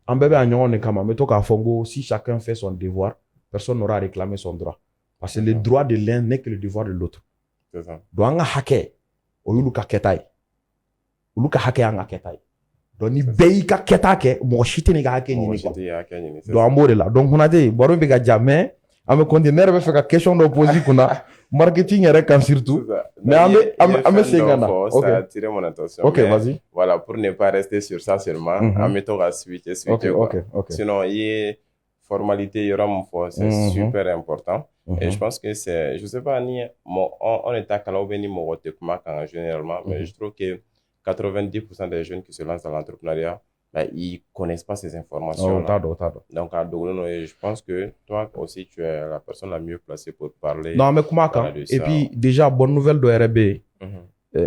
en bébé à nyon ne kama mais to ka fongo si chacun fait son devoir personne n'aura à réclamer son droit parce que le droit de l'un n'est que le devoir de l'autre c'est ça donc anga hake o yulu ka ketai ulu ka hake anga ketai donc ni beyi ka ketake mo shite ni ka hake ni quoi donc amore là donc on a dit baro be ga jamais ame continuer be fait ka question d'opposer kuna marketing est quand surtout mais ame sengana OK ça a attiré mon attention OK vas-y voilà pour ne pas rester sur ça seulement ame to ga switcher OK sinon il y a formalité il y aura mon force c'est super important et je pense que c'est je sais pas ni on est à Kalobeni Morote kuma généralement mais je trouve que 90% des jeunes qui se lancent dans l'entrepreneuriat ils connaissent pas ces informations donc à Douglas je pense que toi aussi tu es la personne la mieux placée pour parler non mais comment et puis déjà bonne nouvelle de RB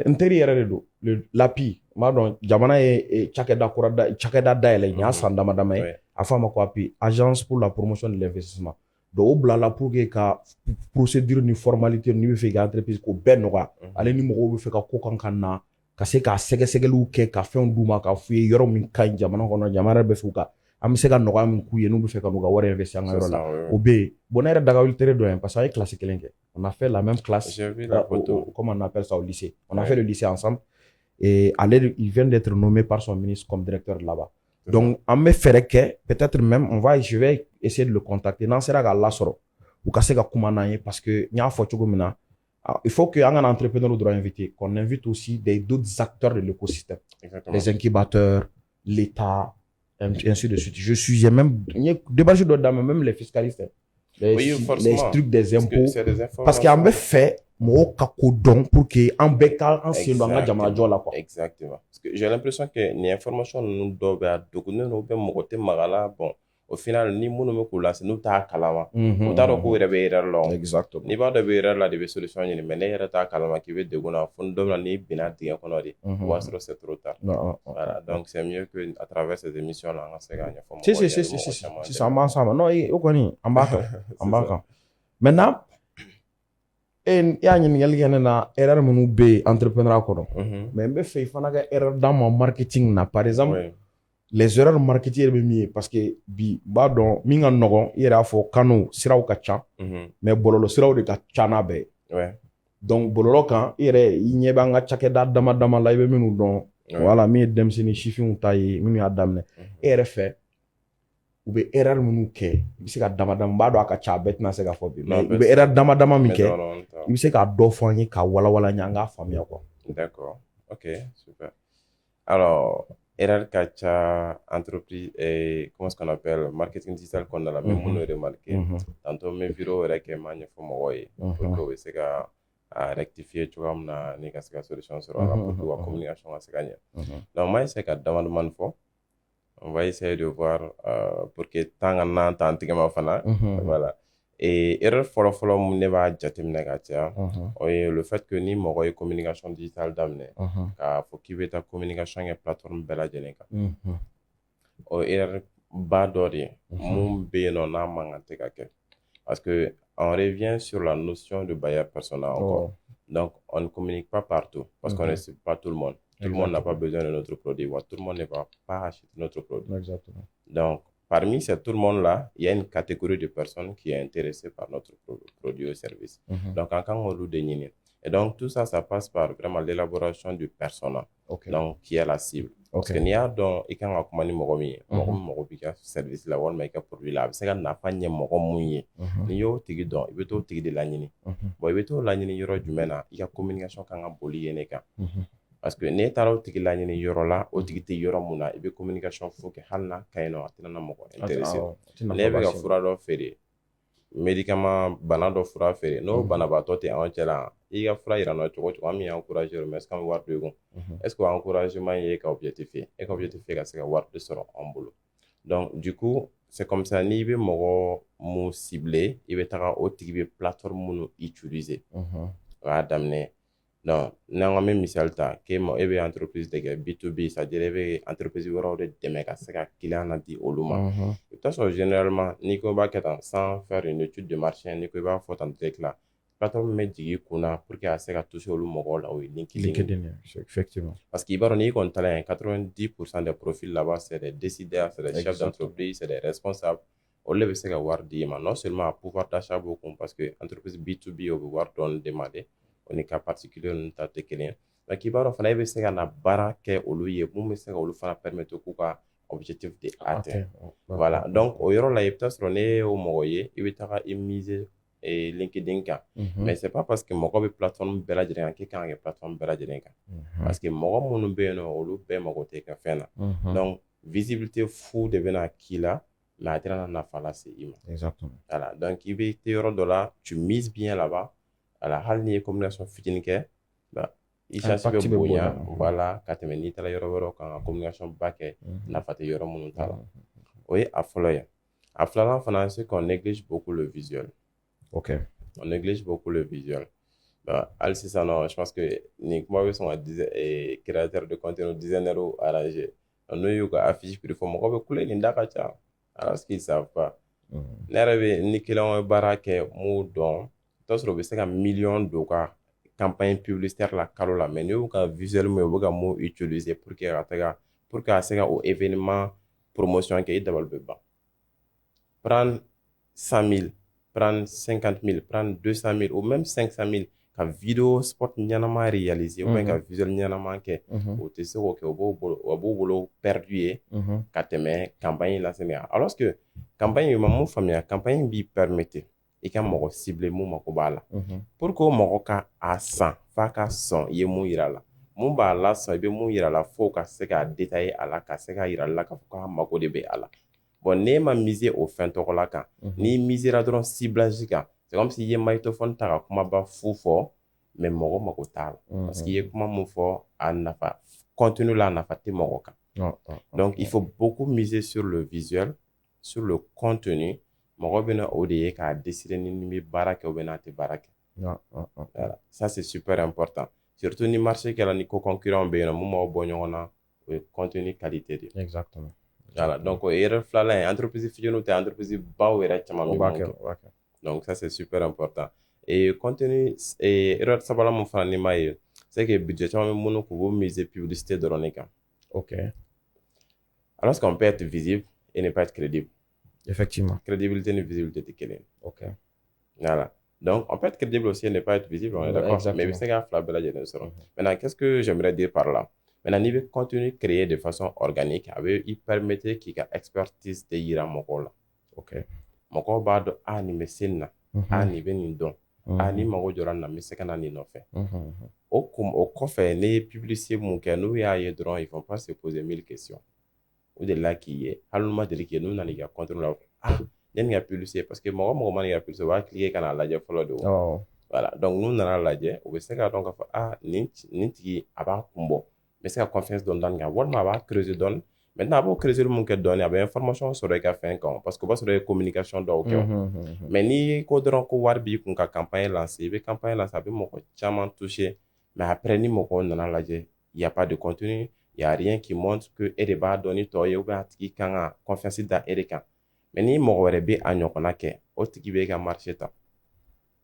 intérieur de l'API pardon jamana et chakeda daele nya sandama dama afama ko API agence pour la promotion de l'investissement do blala pour que ka procédure ni formalité ni be fe ga entreprise ko benoga ale ni mo be fe ka ko kan na ka se ka sɛgɛsɛgɛliw kɛ ka fɛnw d'u ma ka f'u ye yɔrɔ min ka ɲi jamana kɔnɔ jamana bɛ fɛ ka an bɛ se ka nɔgɔya min k'u ye n'u bɛ fɛ ka n'u ka wari investir an ka yɔrɔ la o bɛ yen bon ne yɛrɛ dagawuli tere dɔ ye parce que an ye classe kelen kɛ on a fait la même classe comment on appelle ça au lycée on a fait le lycée ensemble et il vient d'être nommé par son ministre comme directeur là-bas donc an bɛ fɛɛrɛ kɛ peut-être même je vais essayer de le contacter n'an sera k'a lasɔrɔ u ka se ka kuma n'an ye parce que n y'a fɔ cogo min na il faut qu'un entrepreneur doit inviter, qu'on invite aussi d'autres acteurs de l'écosystème. Les incubateurs, l'État, ainsi de suite. J'ai même débattu d'autres dames, même les fiscalistes, les trucs des impôts. Parce qu'il y a un fait, moi, kakudon pour que en bécal, en s'éloignant jamana jola quoi. Exactement. Parce que j'ai l'impression que les informations nous doivent bon. Au final ni munnu me kula se n'u t'a kalama u t'a dɔn k'u yɛrɛ bɛ erreur la exactement n'i b'a dɔn bɛ erreur la de bɛ solution ɲini mais ne yɛrɛ t'a kalama k'i bɛ degun na fo don na n'i binna dingɛ kɔnɔ de o b'a sɔrɔ c'est trop tard voilà donc c'est mieux que à travers ces émissions là an ka se k'a ɲɛfɔ mɔgɔw si ça m'en sama non o kɔni an b'a kan maintenant e y'a ɲininkali kɛ ne na erreur minnu bɛ yen entrepreneur kɔnɔ mais n bɛ fɛ i fana ka erreur d'an ma marketing na par exemple les erreurs marketing bɛ min ye parce que bi b'a dɔn min ka nɔgɔn i yɛrɛ y'a fɔ kanu siraw ka ca mais bɔlɔlɔ siraw de ka ca n'a bɛɛ ye donc bɔlɔlɔ kan i yɛrɛ i ɲɛ b'an ka cakɛda dama dama la i bɛ minnu dɔn voilà min ye denmisɛnnin sifinw ta ye minnu y'a daminɛ e yɛrɛ fɛ u bɛ erreur minnu kɛ i bɛ se ka dama dama n b'a dɔn a ka ca a bɛɛ tɛna se ka fɔ bi mais u bɛ erreur dama dama min kɛ i bɛ se k'a dɔ fɔ an ye k'a walawala an ye an k'a faamuya quoi. D'accord, ok, super. Alors erreur ka ca entreprise et comment est-ce qu'on appelle marketing digital qu'on a la même on remarqué tantôt mes vidéos yɛrɛ kɛ m'a ɲɛfɔ mɔgɔw ye pour que u bɛ se ka rectifier cogoya min na ni ka se ka solution sɔrɔ a la pour que u ka communication ka se ka ɲɛ donc on va essayer ka dama damani fɔ on va essayer de voir pour que temps ka na t'an tigɛ ma fana voilà et erreur fɔlɔ-fɔlɔ mun ne b'a jateminɛ ka caya o ye le fait que ni mɔgɔ ye communication digitale daminɛ k'a fɔ k'i bɛ taa communication kɛ plateforme bɛɛ lajɛlen kan o erreur ba dɔ de ye mun bɛ yen nɔ n'a man kan tɛ ka kɛ parce que on revient sur la notion de buyer persona encore. Oh. Donc, on ne communique pas partout parce qu'on ne suit pas tout le monde. Tout le monde n'a pas besoin de notre produit. Tout le monde ne va pas acheter notre produit. Exactement. Donc, parmi tout le monde-là, il y a une catégorie de personnes qui est intéressée par notre produit ou service. Donc, quand on loue des nini. Et donc, tout ça, ça passe par vraiment l'élaboration du persona. Donc, qui est la cible. Parce que n'y a donc, il kan ka kuma ni mɔgɔ min ye, mɔgɔ min mago b'i ka service la walima i ka produit la, a bɛ se ka nafa ɲɛ mɔgɔ mun ye. N'i y'o tigi dɔn, i bɛ t'o tigi de laɲini. Bon, i bɛ t'o laɲini yɔrɔ jumɛn na, i ka communication kan ka boli yen de kan. Parce que n'e taara o tigi laɲini yɔrɔ la, o tigi tɛ yɔrɔ mun na, i bɛ communication fo kɛ hali n'a ka ɲi nɔ, a tɛna na mɔgɔ intéressé. N'e bɛ ka fura dɔ feere, médicament bana dɔ fura feere, n'o banabaatɔ tɛ anw cɛ la, i ka fura yira n na cogo o cogo, an bɛ encourager mais est-ce que an bɛ wari don i kun? Est-ce que encouragement ye ka objectif ye? E ka objectif ye ka se ka wari de sɔrɔ an bolo. Donc, du coup, c'est comme ça, n'i bɛ mɔgɔ mun cibler, i bɛ taga o tigi bɛ plateforme minnu utiliser. O y'a daminɛ. Donc, n'an bɛ misali ta, e bɛ entreprise de kɛ B2B, c'est-à-dire e bɛ entreprise wɛrɛw de dɛmɛ ka se ka client nadi olu ma. I bɛ taa sɔrɔ généralement, n'i ko i b'a kɛ tan sans faire une étude de marché, n'i ko i b'a fɔ tan direct la, plateforme bɛ jigin i kun na pour que a se ka toucher olu mɔgɔw la, o ye LinkedIn. Effectivement. Parce que i b'a dɔn n'i kɔni taara yen 90% des profils là-bas, c'est des décideurs, c'est des chefs d'entreprise, c'est des responsables. Olu de bɛ se ka wari d'i ma, non seulement a pouvoir d'achat b'u kun parce que entreprise B2B o bɛ wari dɔɔni demander. O ni cas particulier ninnu ta tɛ kelen ye. Donc, i b'a dɔn fana e bɛ se ka na baara kɛ olu ye mun bɛ se ka olu fana permettre k'u ka objectif de atteindre. Voilà. Donc, o yɔrɔ la, i bɛ taa sɔrɔ ne y'o mɔgɔ ye, i bɛ taga i miser LinkedIn kan. Mais c'est pas parce que mɔgɔ bɛ plateforme bɛɛ lajɛlen kan k'i kan ka kɛ plateforme bɛɛ lajɛlen kan. Parce que mɔgɔ minnu bɛ yen nɔ, olu bɛɛ mago tɛ ka fɛn na. Donc, visibilité fu de bɛna k'i la, mais a tɛna nafa lase i ma. Exactement. Voilà. Donc, i bɛ te yɔrɔ dɔ la, tu mises bien là-bas. Ala hali n'i ye communication fitinin kɛ, i chance bɛ bonya, voilà, ka tɛmɛ n'i taara yɔrɔ wɛrɛw kan ka communication ba kɛ, nafa tɛ yɔrɔ minnu ta la. O ye a fɔlɔ ye. A filanan fana, c'est qu'on néglige beaucoup le visuel. On néglige beaucoup le visuel. Hali sisan nɔ, je pense que nin kuma bɛ sɔn ka créateur de contenu designer arranger. N'u y'u ka affiche prix fɔ, mɔgɔ bɛ kule nin da ka ca. Alors qu'ils savent pas. Ne yɛrɛ bɛ ni client ye baara kɛ mun dɔn, i bɛ taa sɔrɔ u bɛ se ka million don u ka campagne publicitaire la kalo la, mais n'i y'u ka visuel min ye, u bɛ ka mun utiliser pour que a se ka o événement promotion kɛ, i dabali bɛ ban. Prendre 100 000, prendre 50 000, prendre 200 000 ou même 500 000 ka vidéo spot ɲɛnama réaliser ou bien ka visuel ɲɛnama kɛ, o tɛ se k'o kɛ, o b'u bolo perdu ye ka tɛmɛ campagne lancement kan. Alors que campagne ma mun faamuya, campagne b'i permettre i ka mɔgɔ ciblé mun mako b'a la. Pour que o mɔgɔ ka a san, f'a ka sɔn i ye mun yira la. Mun b'a la sɔn, i bɛ mun yira la fo ka se ka détailler a la, ka se ka yira la k'a fɔ k'a mako de bɛ a la. Bon, n'e ma miser o fɛn tɔgɔ la kan, n'i misera dɔrɔn ciblage kan, c'est comme si i ye magnétophone ta ka kumaba fu fɔ, mais mɔgɔ mako t'a la. Parce que i ye kuma mun fɔ, a nafa, contenu la a nafa tɛ mɔgɔ kan. Donc, il faut beaucoup miser sur le visuel, sur le contenu. Mɔgɔ bɛ na o de ye k'a décider ni bɛ baara kɛ ou bien n'a tɛ baara kɛ. Voilà. Ça, c'est super important. Surtout ni marché kɛra ni ko concurrent bɛ yen nɔ, mun b'aw bɔ ɲɔgɔn na, o ye contenu qualité de. Exactement. Voilà. Donc, erreur filanan ye entreprise fitininw tɛ entreprise baw yɛrɛ caman bɛ mun kɛ. Donc, ça, c'est super important. Et contenu, erreur sabanan mun fana ni m'a ye, c'est que budget caman bɛ minnu k'u b'u miser publicité dɔrɔn de kan. Alors qu'on peut être visible et ne pas être crédible. Effectivement. Crédibilité et visibilité tɛ kelen ye. Voilà. Donc, on peut être crédible aussi et ne pas être visible, on est d'accord. Mais il faut que la belle sera. Maintenant, qu'est-ce que j'aimerais dire par là? Maintenant, il veut continuer créer de façon organique. Il permettait qu'il y ait expertise de yira mɔgɔw la. Mɔgɔw b'a dɔn, ah, nin bɛ se nin na, ah, nin bɛ nin dɔn, ah, nin mago jɔra nin na, n bɛ se ka na nin nɔfɛ. O kɔfɛ, ne ye publicité mun kɛ, n'u y'a ye dɔrɔn, ils vont pas se poser 1000 questions. O de la k'i ye, hali n'u ma deli k'i ye, n'u nana i ka contenu la, ah, ne nin ka publicité, parce que mɔgɔ mana i ka publicité, o b'a cliquer ka n'a lajɛ fɔlɔ de o. Voilà. Donc, n'u nana lajɛ, o bɛ se k'a dɔn k'a fɔ, ah, nin tigi, a b'a kun bɔ. Mais c'est la confiance dɔɔni kan walima a b'a creuser dɔɔni. Maintenant, a b'o creuser mun kɛ dɔɔni, a bɛ information sɔrɔ i ka fɛn kan parce que o b'a sɔrɔ i ye communication dɔw kɛ. Mais n'i ko dɔrɔn ko wari b'i kun ka campagne lancer, i bɛ campagne lancer, a bɛ mɔgɔ caman toucher. Mais après, ni mɔgɔw nana lajɛ, il y a pas de contenu, il y a rien qui montre que e de b'a dɔn ni tɔ ye ou bien a tigi kan ka confiance da e de kan. Mais ni mɔgɔ wɛrɛ bɛ a ɲɔgɔnna kɛ, o tigi bɛ e ka marché ta.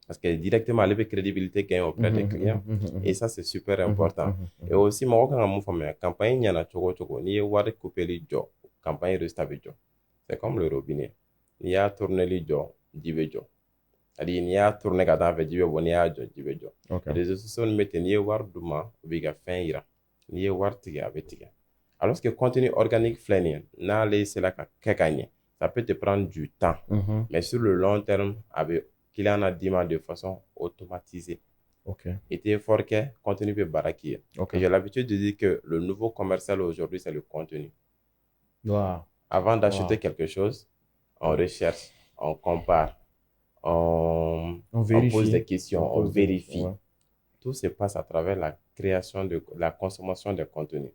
Parce que directement, elle peut crédibilité gagner auprès des clients. Et ça, c'est super important. Et aussi, moi, quand on fait une campagne, il y en a choco, ni wari couper les job, campagne reste avec job. C'est comme le robinet. Ni a tourné les job, dibe job. C'est-à-dire, ni a tourné quand on fait dibe bon, ni a job, dibe job. Les réseaux sociaux ne mettent ni war duma, obiga fin ira. Ni war tiga, avec tiga. Alors que contenu organique flânien, n'a laissé la gagner. Ça peut te prendre du temps. Mais sur le long terme, avec qu'il en a demandé de façon automatisée. Et tu es fort que contenu peut baraquer. J'ai l'habitude de dire que le nouveau commercial aujourd'hui, c'est le contenu. Avant d'acheter quelque chose, on recherche, on compare, on pose des questions, on vérifie. Tout se passe à travers la création de la consommation de contenu.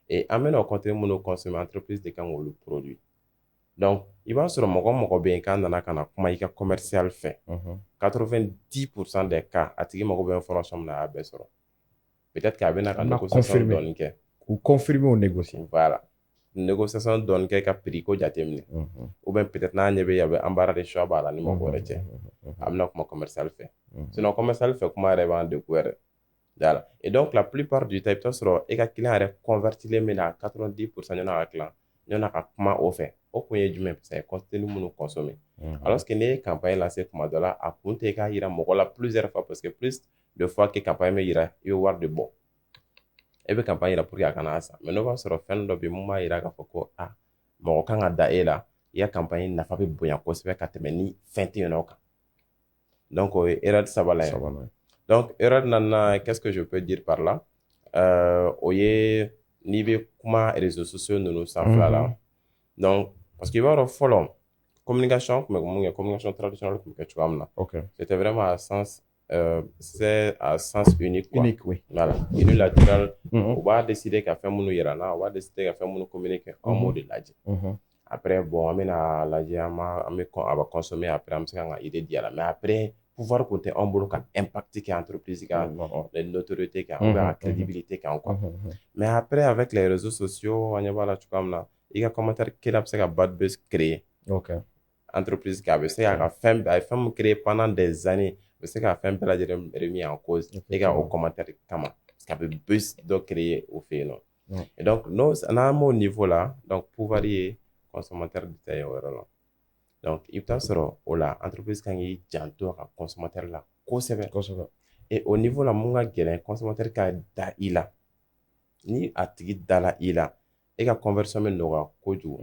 Et amène au contenu mon consommer entreprise de quand on le produit. Donc, il va sur mon bien quand on a un commercial fait. 90% des cas, à tirer mon information na besoro. Peut-être qu'il y a une négociation donne ou confirmer ou négocier. Voilà. Une négociation donne qu'à prix ko jatemne. Ou bien peut-être na nyebe yabe ambara de choix bala ni mo boreche. Amna comme commercial fait. Sinon commercial fait comment revendre de quoi. Voilà. Et donc la plupart du temps sur et ka client a converti les mena 90% de nos clients. Il y en a comment au fait. Au coin du même c'est contenu nous consommer. Alors que les campagnes lancées comme là à compter qu'à ira mokola plusieurs fois parce que plus de fois que campagne ira il voir de bon. Et bien campagne ira pour y aller ça. Mais nous va sur fin de bi muma ira ka foko ah mo kan da ela il y a campagne na fa be bonya ko se ka temeni 21 ans. Donc erreur ça va là. Donc erreur nana qu'est-ce que je peux dire par là oye ni be kuma réseaux sociaux nous sans là. Donc parce qu'il va y avoir communication traditionnelle c'était vraiment à sens c'est à sens unique quoi. Oui. Voilà, unilatéral. On va décider qu'à faire mon on va décider qu'à faire mon communiquer en mode de l'adji. Après bon on a l'adji on va consommer après on s'en a idée d'y aller mais après pouvoir compter en boulot qui impacte qui entreprise qui la notoriété qui la crédibilité qui quoi. Mais après avec les réseaux sociaux on y va là tu comme là il y a commentaire qui a un bad buzz créé. Entreprise qui avait c'est a fait créé pendant des années mais c'est qu'à faire la remis en cause et qu'à au commentaire comment parce qu'il y avait buzz de créer au fait non. Et donc nous à un niveau là donc pour varier consommateur détaillé donc il peut sur là entreprise quand il janto à consommateur là et au niveau là mon gars consommateur qui da ila ni atigi dala ila et ka conversion men nɔgɔya kojugu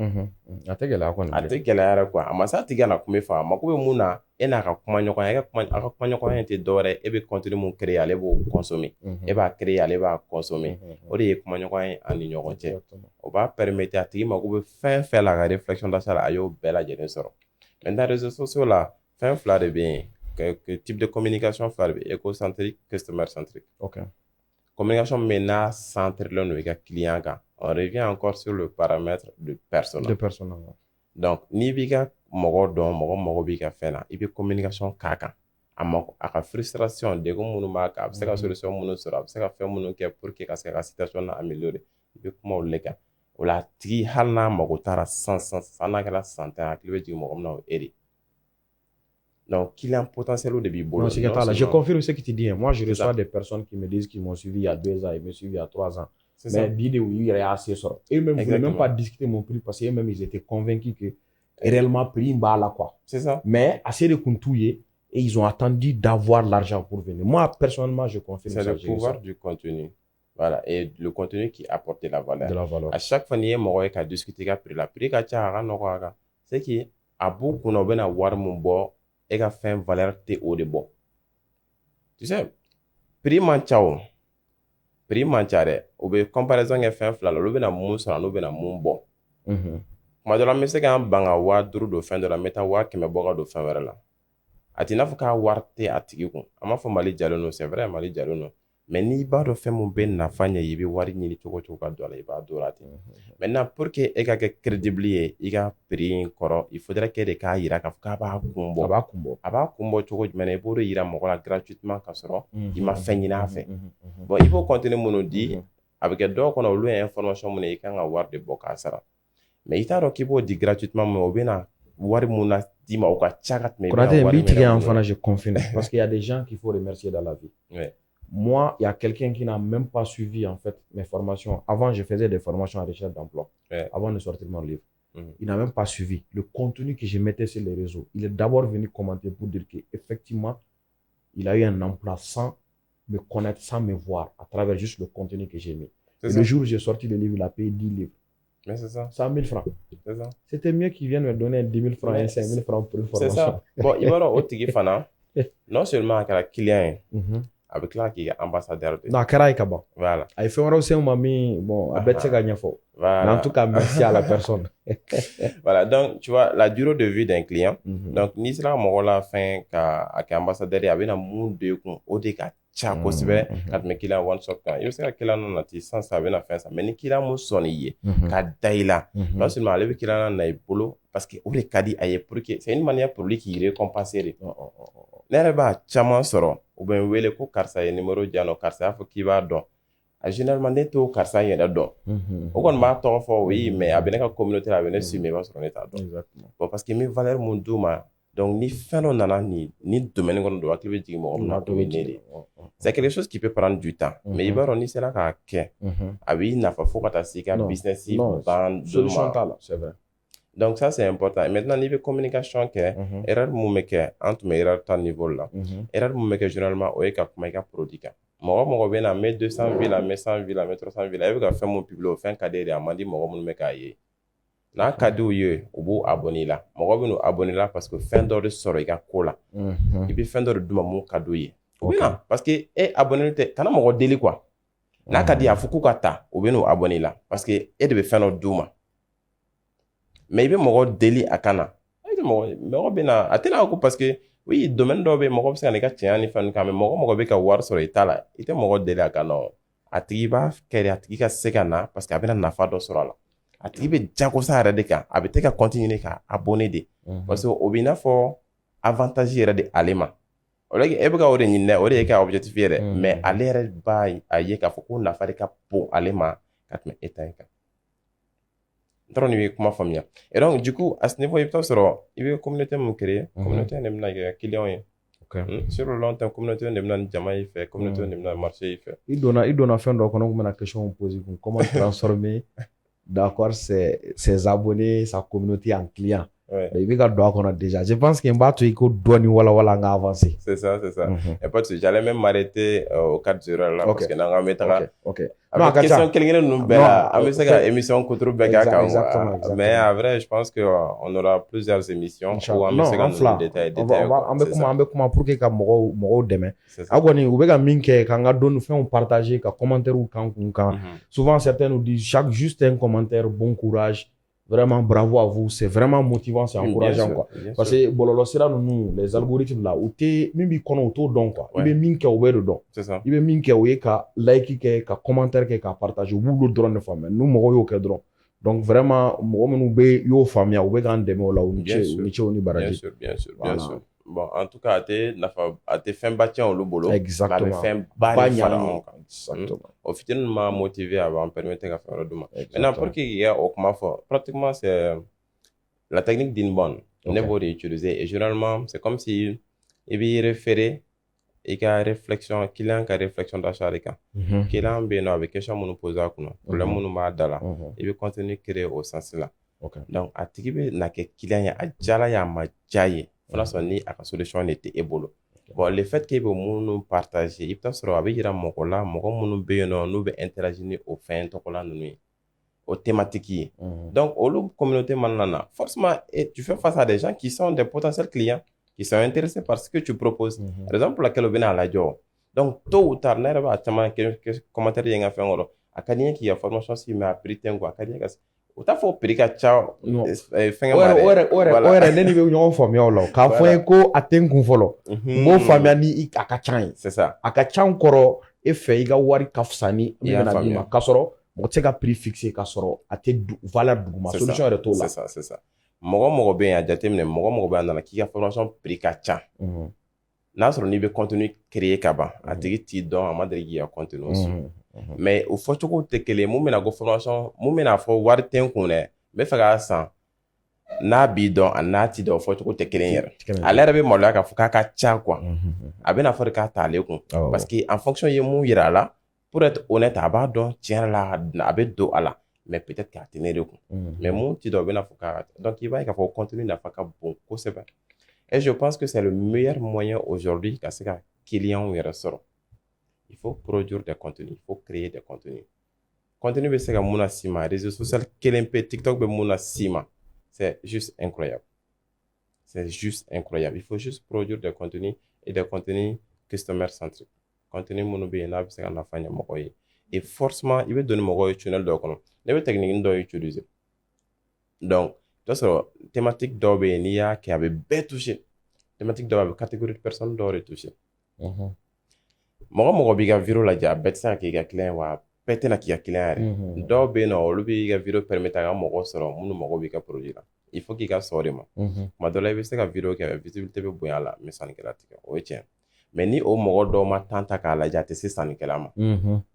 a tɛ gɛlɛya kɔni a tɛ gɛlɛya yɛrɛ quoi a ma sa tigi na kun bɛ fa a mako bɛ mun na e n'a ka kuma ɲɔgɔnya a ka kuma ɲɔgɔnya tɛ dɔwɛrɛ e bɛ contenu mun créer ale b'o consommer e b'a créer ale b'a consommer o de ye kuma ɲɔgɔnya ye an ni ɲɔgɔn cɛ o b'a permettre a tigi mako bɛ fɛn fɛn la ka réflexion d'achat la a y'o bɛɛ lajɛlen sɔrɔ maintenant réseaux sociaux la fɛn fila de bɛ yen que type de communication fila de bɛ yen écocentrique customer centrique communication min n'a centré no i ka client kan on revient encore sur le paramètre de persona. Donc n'i b'i ka mɔgɔ dɔn mɔgɔ b'i ka fɛn na i bɛ communication k'a kan a ka frustration degun minnu b'a kan a bɛ se ka solution minnu sɔrɔ a bɛ se ka fɛn minnu kɛ pour que ka se ka situation na améliorer i bɛ kuma olu de kan o la tigi hali n'a mago taara san n'a kɛra 100 a hakili bɛ jigin mɔgɔ min na o e de. Donc, client potentiel de Bibo. Je confirme ce que tu dis. Moi, je reçois des personnes qui me disent qu'ils m'ont suivi il y a 2 ans, ils m'ont suivi il y a 3 ans. Mais l'idée où il y a assez sort. Eux-mêmes ne voulaient même pas discuter mon prix parce qu'eux-mêmes, ils étaient convaincus que réellement, prix bas là quoi. C'est ça. Mais assez de kuntouiller et ils ont attendu d'avoir l'argent pour venir. Moi, personnellement, je confirme ça. C'est le pouvoir du contenu. Voilà. Et le contenu qui apporte de la valeur. De la valeur. À chaque fois, il y a un qui a discuté de la prix. C'est qui a beaucoup de voir mon bord. Et ka fɛn valeur tɛ o de bɔ tu sais prix man ca dɛ o bɛ comparaison kɛ fɛn fila la olu bɛna mun sɔrɔ n'u bɛna mun bɔ kuma dɔ la n bɛ se k'an ban ka 5000 don fɛn dɔ la n bɛ taa 1000 bɔ ka don fɛn wɛrɛ la a t'i n'a fɔ k'a wari tɛ a tigi kun a m'a fɔ Mali jalen don c'est vrai Mali jalen don mais n'i b'a dɔn fɛn mun bɛ nafa ɲɛ i bɛ wari ɲini cogo ka don a la i b'a don a ten maintenant pour que e ka kɛ crédible ye i ka prix in kɔrɔ il faudrait que de k'a yira k'a fɔ k'a b'a kun bɔ a b'a kun bɔ cogo jumɛn na i b'o de yira mɔgɔ la gratuitement ka sɔrɔ i ma fɛn ɲini a fɛ bon i b'o contenu minnu di a bɛ kɛ dɔw kɔnɔ olu ye information minnu ye i kan ka wari de bɔ k'a sara mais i t'a dɔn k'i b'o di gratuitement mais o bɛ na wari mun na d'i ma o ka ca ka tɛmɛ Konaté, je confine parce qu'il y a des gens qu'il faut remercier dans la vie. Ouais. Moi, il y a quelqu'un qui n'a même pas suivi en fait mes formations. Avant, je faisais des formations à recherche d'emploi avant de sortir mon livre. Il n'a même pas suivi le contenu que je mettais sur les réseaux. Il est d'abord venu commenter pour dire qu'effectivement, il a eu un emploi sans me connaître, sans me voir, à travers juste le contenu que j'ai mis. Et le jour où j'ai sorti le livre, il a payé 10 livres. Mais c'est ça. 100 000 francs. C'est ça. C'était mieux qu'il vienne me donner 10 000 francs et 5 000 francs pour une formation. C'est ça. Bon, il va y avoir fana. Non seulement avec la client, avec là qui est ambassadeur. Non, Kara Kaba. Voilà. Il fait aussi un mami, bon, à Betsé Gagnafo. Voilà. En tout cas, merci à la personne. Voilà. Donc, tu vois, la durée de vie d'un client. Donc, ni sera mon la fin qu'à ambassadeur, il y avait un monde de Odeka. Chako sibe kat me kila one shot kan yo se ka kila na ti sans ça na fin ça mais ni kila mo soni ka daila non seulement le kila na bolo parce que o de kadi aye pour que c'est une manière pour lui qui récompenser ne ba chama soro ou ben wele ko karsa ye numéro jano karsa fo ki ba don a généralement ne to karsa ye da don o kon ma to fo oui mais abene ka communauté la bene suivre ba soro ne ta don exactement bon parce que mes valeurs mon douma donc ni fɛn nana ni domaine kɔnɔ don hakili bɛ jigin mɔgɔ min na o ye ne de c'est quelque chose qui peut prendre du temps mais i b'a dɔn n'i sera k'a kɛ a b'i nafa fo ka taa se i ka business ban solution t'a la c'est vrai donc ça c'est important et maintenant n'i bɛ communication kɛ erreur mun bɛ kɛ an tun bɛ erreur ta niveau la erreur mun bɛ kɛ généralement o ye ka kuma i ka produit kan mɔgɔ bɛ na mɛ 200 vues la mɛ 100 vues la mɛ 300 vues la e bɛ ka fɛn mun publier o fɛn ka di e de a man di mɔgɔ minnu bɛ k'a ye n'a ka di u ye u b'u abonné la mɔgɔ bɛ n'u abonné la parce que fɛn dɔ de sɔrɔ i ka ko la i bɛ fɛn dɔ de d'u ma mun ka d'u ye u bɛ na parce que e abonné tɛ kana mɔgɔ deli quoi n'a ka di a fɔ k'u ka taa u bɛ n'u abonné la parce que e de bɛ fɛn dɔ d'u ma mais i bɛ mɔgɔ deli a kana mɔgɔ bɛ na a tɛna ko parce que oui domaine dɔ bɛ yen mɔgɔ bɛ se ka n'i ka tiɲɛ ni fɛn kan mais mɔgɔ bɛ ka wari sɔrɔ i ta la i tɛ mɔgɔ deli a kan nɔ a tigi b'a kɛ de a tigi ka se ka na parce que a bɛna nafa dɔ sɔrɔ a la a tigi bɛ jagosa yɛrɛ de kan a bɛ tɛ ka continuer ka abonné de parce que o b'i n'a fɔ avantage yɛrɛ de ale ma o la e bɛ ka o de ɲini dɛ o de ye ka objectif yɛrɛ mais ale yɛrɛ b'a a ye k'a fɔ ko nafa de ka bon ale ma ka tɛmɛ e ta in kan n t'a dɔn n'i bɛ kuma faamuya et donc du coup à ce niveau i bɛ taa sɔrɔ i bɛ communauté mun créer communauté de bɛna kɛ client ye sur le long terme communauté de bɛna ni jama y'i fɛ communauté de bɛna marché y'i fɛ i donna fɛn dɔ kɔnɔ n kun bɛna question poser kun comment transformer d'accord ses abonnés sa communauté en client i bɛ ka don a kɔnɔ déjà je pense que n b'a to i ko dɔɔni wala an ka avancer c'est ça et pas de souci j'allais même m'arrêter au 4-0 là parce que n'an ka bɛ taga avec question kelen-kelen ninnu bɛɛ la an bɛ se ka émission kuturu bɛɛ k'a kan mais en vrai je pense que on aura plusieurs émissions où an bɛ se ka ninnu détailler an bɛ kuma pour que ka mɔgɔw dɛmɛ a kɔni u bɛ ka min kɛ k'an ka dɔnnifɛnw partager ka commentaires kan kun kan souvent certains nous disent juste un commentaire bon courage vraiment bravo à vous c'est vraiment motivant c'est encourageant quoi parce que bɔlɔlɔsira ninnu les algorithmes là u tɛ min b'i kɔnɔ u t'o dɔn quoi i bɛ min kɛ u bɛ de dɔn i bɛ min kɛ o ye ka like kɛ ka commentaire kɛ ka partager u b'olu dɔrɔn de faamuya n'u mɔgɔw y'o kɛ dɔrɔn donc vraiment mɔgɔ minnu bɛ y'o faamuya u bɛ k'an dɛmɛ o la u ni ce u ni baraji bien sûr bon en tout cas a tɛ fɛnba tiɲɛ olu bolo exactement a bɛ fɛnba de fara ɲɔgɔn kan exactement o fitinin m'a motivé a b'an permettre ka fɛn wɛrɛ d'u ma maintenant pour qu'il y ait o kuma fɔ pratiquement c'est la technique d'inbound ne b'o de utiliser et généralement c'est comme si i b'i référer i ka réflexion client ka réflexion d'achat de kan client bɛ yen nɔ a bɛ question minnu poser a kunna problème minnu b'a da la i bɛ contenu créer au sens la donc a tigi bɛ na kɛ client ye a diyala ye a ma diya ye fo n'a sɔrɔ ni a ka solution de tɛ e bolo bon le fait que e bɛ minnu partager i bɛ taa sɔrɔ a bɛ yira mɔgɔ la mɔgɔ minnu bɛ yen nɔ n'u bɛ interagir ni o fɛn tɔgɔla ninnu ye o thématique ye donc olu communauté mana na forcément tu fais face à des gens qui sont des potentiels clients qui sont intéressés par ce que tu proposes raison pour laquelle u bɛna a lajɛ donc tôt ou tard ne yɛrɛ b'a caman kɛ commentaire ye n ka fɛn kɔrɔ a ka di n ye k'i ka formation si mais a prix tɛ quoi a ka di n ye ka u t'a fɔ prix ka ca fɛngɛ ma dɛ o yɛrɛ ne ni bɛ ɲɔgɔn faamuya o la k'a fɔ n ye ko a tɛ n kun fɔlɔ n b'o faamuya ni a ka ca ye c'est ça a ka ca n kɔrɔ e fɛ i ka wari ka fisa ni min bɛna d'i ma k'a sɔrɔ mɔgɔ tɛ se ka prix fixer k'a sɔrɔ a tɛ valeur duguma solution yɛrɛ t'o la c'est ça mɔgɔ bɛ yen a jateminɛ mɔgɔ bɛ yan nana k'i ka formation prix ka ca n'a sɔrɔ n'i bɛ contenu créer ka ban a tigi t'i dɔn a ma deli k'i ka contenu su mais o fɔcogo tɛ kelen mun bɛna ko formation mun bɛna fɔ wari tɛ n kun dɛ n bɛ fɛ k'a san n'a b'i dɔn a n'a t'i dɔn fɔ cogo tɛ kelen yɛrɛ ale yɛrɛ bɛ maloya k'a fɔ k'a ka ca quoi a bɛ na fɔ de k'a t'ale kun parce que en fonction ye mun yira a la pour être honnête a b'a dɔn tiɲɛ yɛrɛ la a bɛ don a la mais peut-être k'a tɛ ne de kun mais mun t'i dɔn o bɛ na fɔ k'a donc i b'a ye k'a fɔ contenu nafa ka bon kosɛbɛ et je pense que c'est le meilleur moyen aujourd'hui ka se ka client yɛrɛ sɔrɔ il faut produire des contenus il faut créer des contenus contenu bɛ se ka mun na s'i ma réseau social kelen pe TikTok bɛ mun na s'i ma c'est juste incroyable c'est juste incroyable il faut juste produire des contenus et des contenus customer centric contenu minnu bɛ yen n'a bɛ se ka nafa ɲɛ mɔgɔ ye et forcément i bɛ don ni mɔgɔ ye tunnel dɔ kɔnɔ ne bɛ technique dɔ utiliser donc i b'a sɔrɔ thématique dɔw bɛ yen n'i y'a kɛ a bɛ bɛɛ toucher thématique dɔw a bɛ catégorie de personnes dɔw de toucher mɔgɔ b'i ka vidéo lajɛ a bɛɛ tɛ se ka k'i ka client wa bɛɛ tɛna k'i ka client yɛrɛ dɔw bɛ yen nɔ olu b'i ka vidéo permettre a ka mɔgɔ sɔrɔ minnu mago b'i ka produit la il faut k'i ka sɔrɔ de ma tuma dɔ la i bɛ se ka vidéo kɛ visibilité bɛ bonya a la mais sannikɛla tɛ kɛ o ye tiɲɛ mais ni o mɔgɔ dɔw ma temps ta k'a lajɛ a tɛ se sannikɛla ma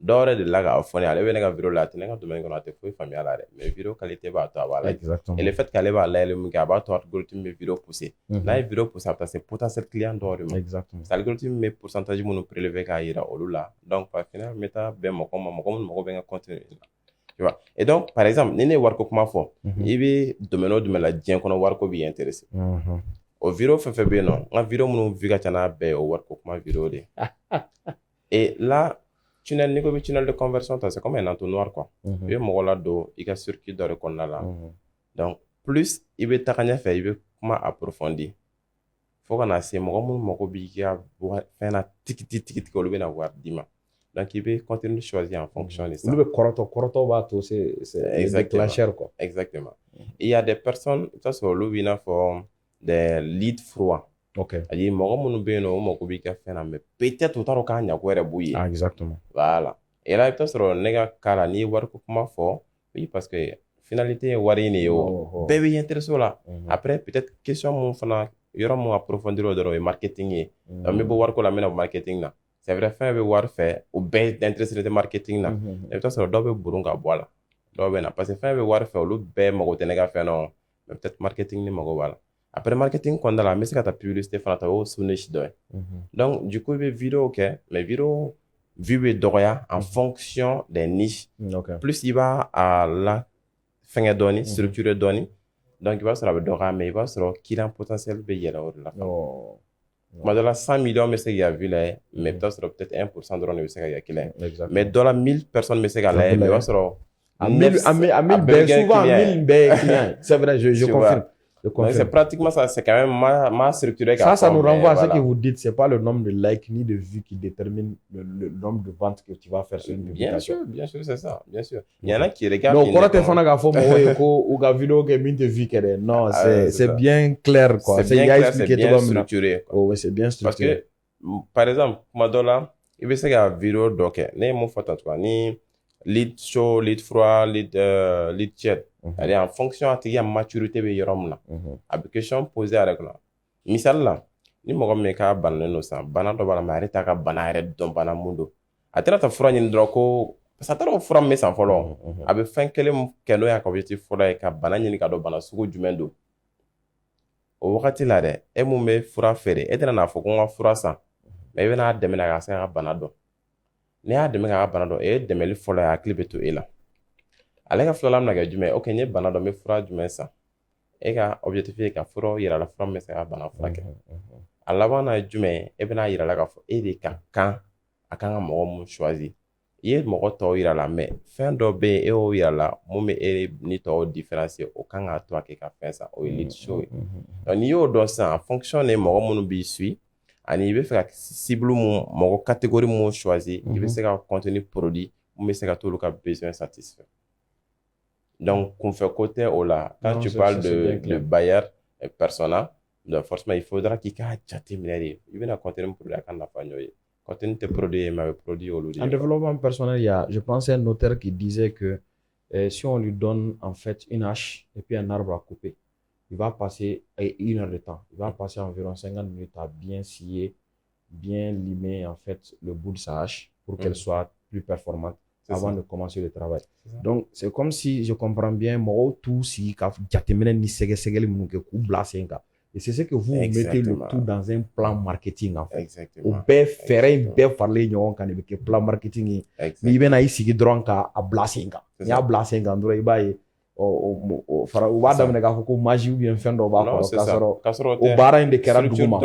dɔw yɛrɛ de la k'a fɔ ne ale bɛ ne ka vidéo la a tɛ ne ka domaine kɔnɔ a tɛ foyi faamuya a la dɛ mais vidéo qualité b'a to a b'a lajɛ et le fait qu'ale b'a layɛlɛ min kɛ a b'a to algorithme bɛ vidéo pousser n'a ye vidéo pousser a bɛ taa se potentiel client dɔw de ma parce que algorithme bɛ pourcentage minnu prélever k'a jira olu la donc par final n bɛ taa bɛn mɔgɔ ma mɔgɔ minnu mago bɛ n ka contenu la tu vois et donc par exemple ni ne ye wariko kuma fɔ i bɛ domaine o domaine la diɲɛ kɔnɔ wariko b'i intéresser o vidéo fɛn fɛn bɛ yen nɔ n ka vidéo minnu vue ka ca n'a bɛɛ ye o wariko kuma vidéo de et là tunnel n'i ko bɛ tunnel de conversion ta c'est comme un entonnoir quoi i bɛ mɔgɔ ladon i ka circuit dɔ de kɔnɔna la donc plus i bɛ taga ɲɛfɛ i bɛ kuma approfondi fo ka na se mɔgɔ minnu mago b'i ka fɛn na tigiti olu bɛ na wari d'i ma donc i bɛ contenu choisir en fonction de ça olu bɛ kɔrɔtɔ b'a to c'est déclencheur quoi exactement il y a des personnes i bɛ taa sɔrɔ olu b'i n'a fɔ des leads froids ayi mɔgɔ minnu bɛ yen nɔ o mago b'i ka fɛn na mais peut-être u t'a dɔn k'a ɲako yɛrɛ b'u ye exactement voilà et là i bɛ taa sɔrɔ ne ka cas la n'i ye wariko kuma fɔ oui parce que finalité ye wari in de ye o bɛɛ bɛ intéressé o la après peut-être question mun fana yɔrɔ mun approfondir o dɔrɔn o ye marketing ye donc n bɛ bɔ wariko la n bɛ na marketing na c'est vrai fɛn bɛ wari fɛ o bɛɛ intéressé tɛ marketing na i bɛ taa sɔrɔ dɔw bɛ burun ka bɔ a la dɔw bɛ na parce que fɛn bɛ wari fɛ olu bɛɛ mago tɛ ne ka fɛn na mais peut-être marketing ni mago b'a la après marketing kɔnɔna la n bɛ se ka taa publicité fana ta o ye sous niche dɔ ye donc du coup i bɛ vidéo kɛ mais vidéo vue bɛ dɔgɔya en fonction des niches plus i b'a a la fɛngɛ dɔɔni structuré dɔɔni donc i b'a sɔrɔ a bɛ dɔgɔya mais i b'a sɔrɔ client potentiel bɛ yɛlɛ o de la tuma dɔ la 100 millions bɛ se k'i ka vue lajɛ mais i bɛ taa sɔrɔ peut-être 1% dɔrɔn de bɛ se ka kɛ client mais dɔ la 1000 personnes bɛ se ka lajɛ mais i b'a sɔrɔ à 1000 bɛɛ souvent 1000 bɛɛ ye client c'est vrai je confirme. Donc c'est pratiquement ça, c'est quand même ma structuré. Ça nous renvoie à ce que vous dites, c'est pas le nombre de likes ni de vues qui détermine le nombre de ventes que tu vas faire sur une publication. Bien sûr, c'est ça, bien sûr. Il y en a qui regardent. Donc, quand tu fais un faux ou une vidéo qui est mise de vues, non, c'est bien clair, quoi. C'est bien clair, c'est bien structuré. Oui, c'est bien structuré. Parce que, par exemple, Madola, il veut faire une vidéo donc, ne mo fata toi, ni lead chaud, lead froid, lead chat. C'est-à-dire en fonction a tigi ya maturité bɛ yɔrɔ min na a bɛ question poser a yɛrɛ kunna misali la ni mɔgɔ min k'a bananen don sisan bana dɔ b'a la mais a yɛrɛ t'a ka bana yɛrɛ dɔn bana mun don a tɛna taa fura ɲini dɔrɔn ko parce que a t'a dɔn fura min bɛ san fɔlɔ a bɛ fɛn kelen kɛ n'o y'a ka objectif fɔlɔ ye ka bana ɲini ka dɔn bana sugu jumɛn don o wagati la dɛ e mun bɛ fura feere e tɛna n'a fɔ ko n ka fura san mais i bɛna dɛmɛ ka se ka bana dɔn n'i y'a dɛmɛ k'a bana dɔn e ye dɛmɛli fɔlɔ ye hakili bɛ to e la ale ka filanan bɛna kɛ jumɛn ok n ye bana dɔn n bɛ fura jumɛn san e ka objectif ye ka fura yira la fura min bɛ se ka bana furakɛ a laban na ye jumɛn ye e bɛna yira la k'a fɔ e de ka kan a kan ka mɔgɔ mun choisir i ye mɔgɔ tɔw yira la mais fɛn dɔ bɛ yen e y'o yira la mun bɛ e ni tɔw différencier o kan k'a to a k'e ka fɛn san o ye lead show ye donc n'i y'o dɔn sisan en fonction de mɔgɔ minnu b'i suit ani i bɛ fɛ ka cible mun mɔgɔ catégorie mun choisir i bɛ se ka contenu produit mun bɛ se ka t'olu ka besoin satisfaire. Donc, qu'on fait côté au là, quand tu parles de buyer persona, donc forcément, il faudra qu'il y ait un chat minéré. Il va continuer pour la canne de continuer de produire, mais produit au lieu. En développement personnel, il y a, je pense, un auteur qui disait que si on lui donne en fait une hache et puis un arbre à couper, il va passer 1 heure de temps. Il va passer environ 50 minutes à bien scier, bien limer en fait le bout de sa hache pour qu'elle soit plus performante. avant de commencer le travail. Donc, c'est comme si, je comprends bien, moi, tout si, quand j'attends ni sege minnu k'u bila sen kan. Et c'est ce que vous mettez le tout dans un plan marketing, en fait. Exactement. Au bɛɛ fɛɛrɛ in bɛɛ faralen ɲɔgɔn kan de bɛ kɛ plan marketing ye. N'i bɛna i sigi dɔrɔn k'a bila sen kan. N'i y'a bila sen kan dɔrɔn i b'a ye u b'a daminɛ k'a fɔ ko magie ou bien fɛn dɔ b'a kɔrɔ k'a sɔrɔ o baara in de kɛra duguma.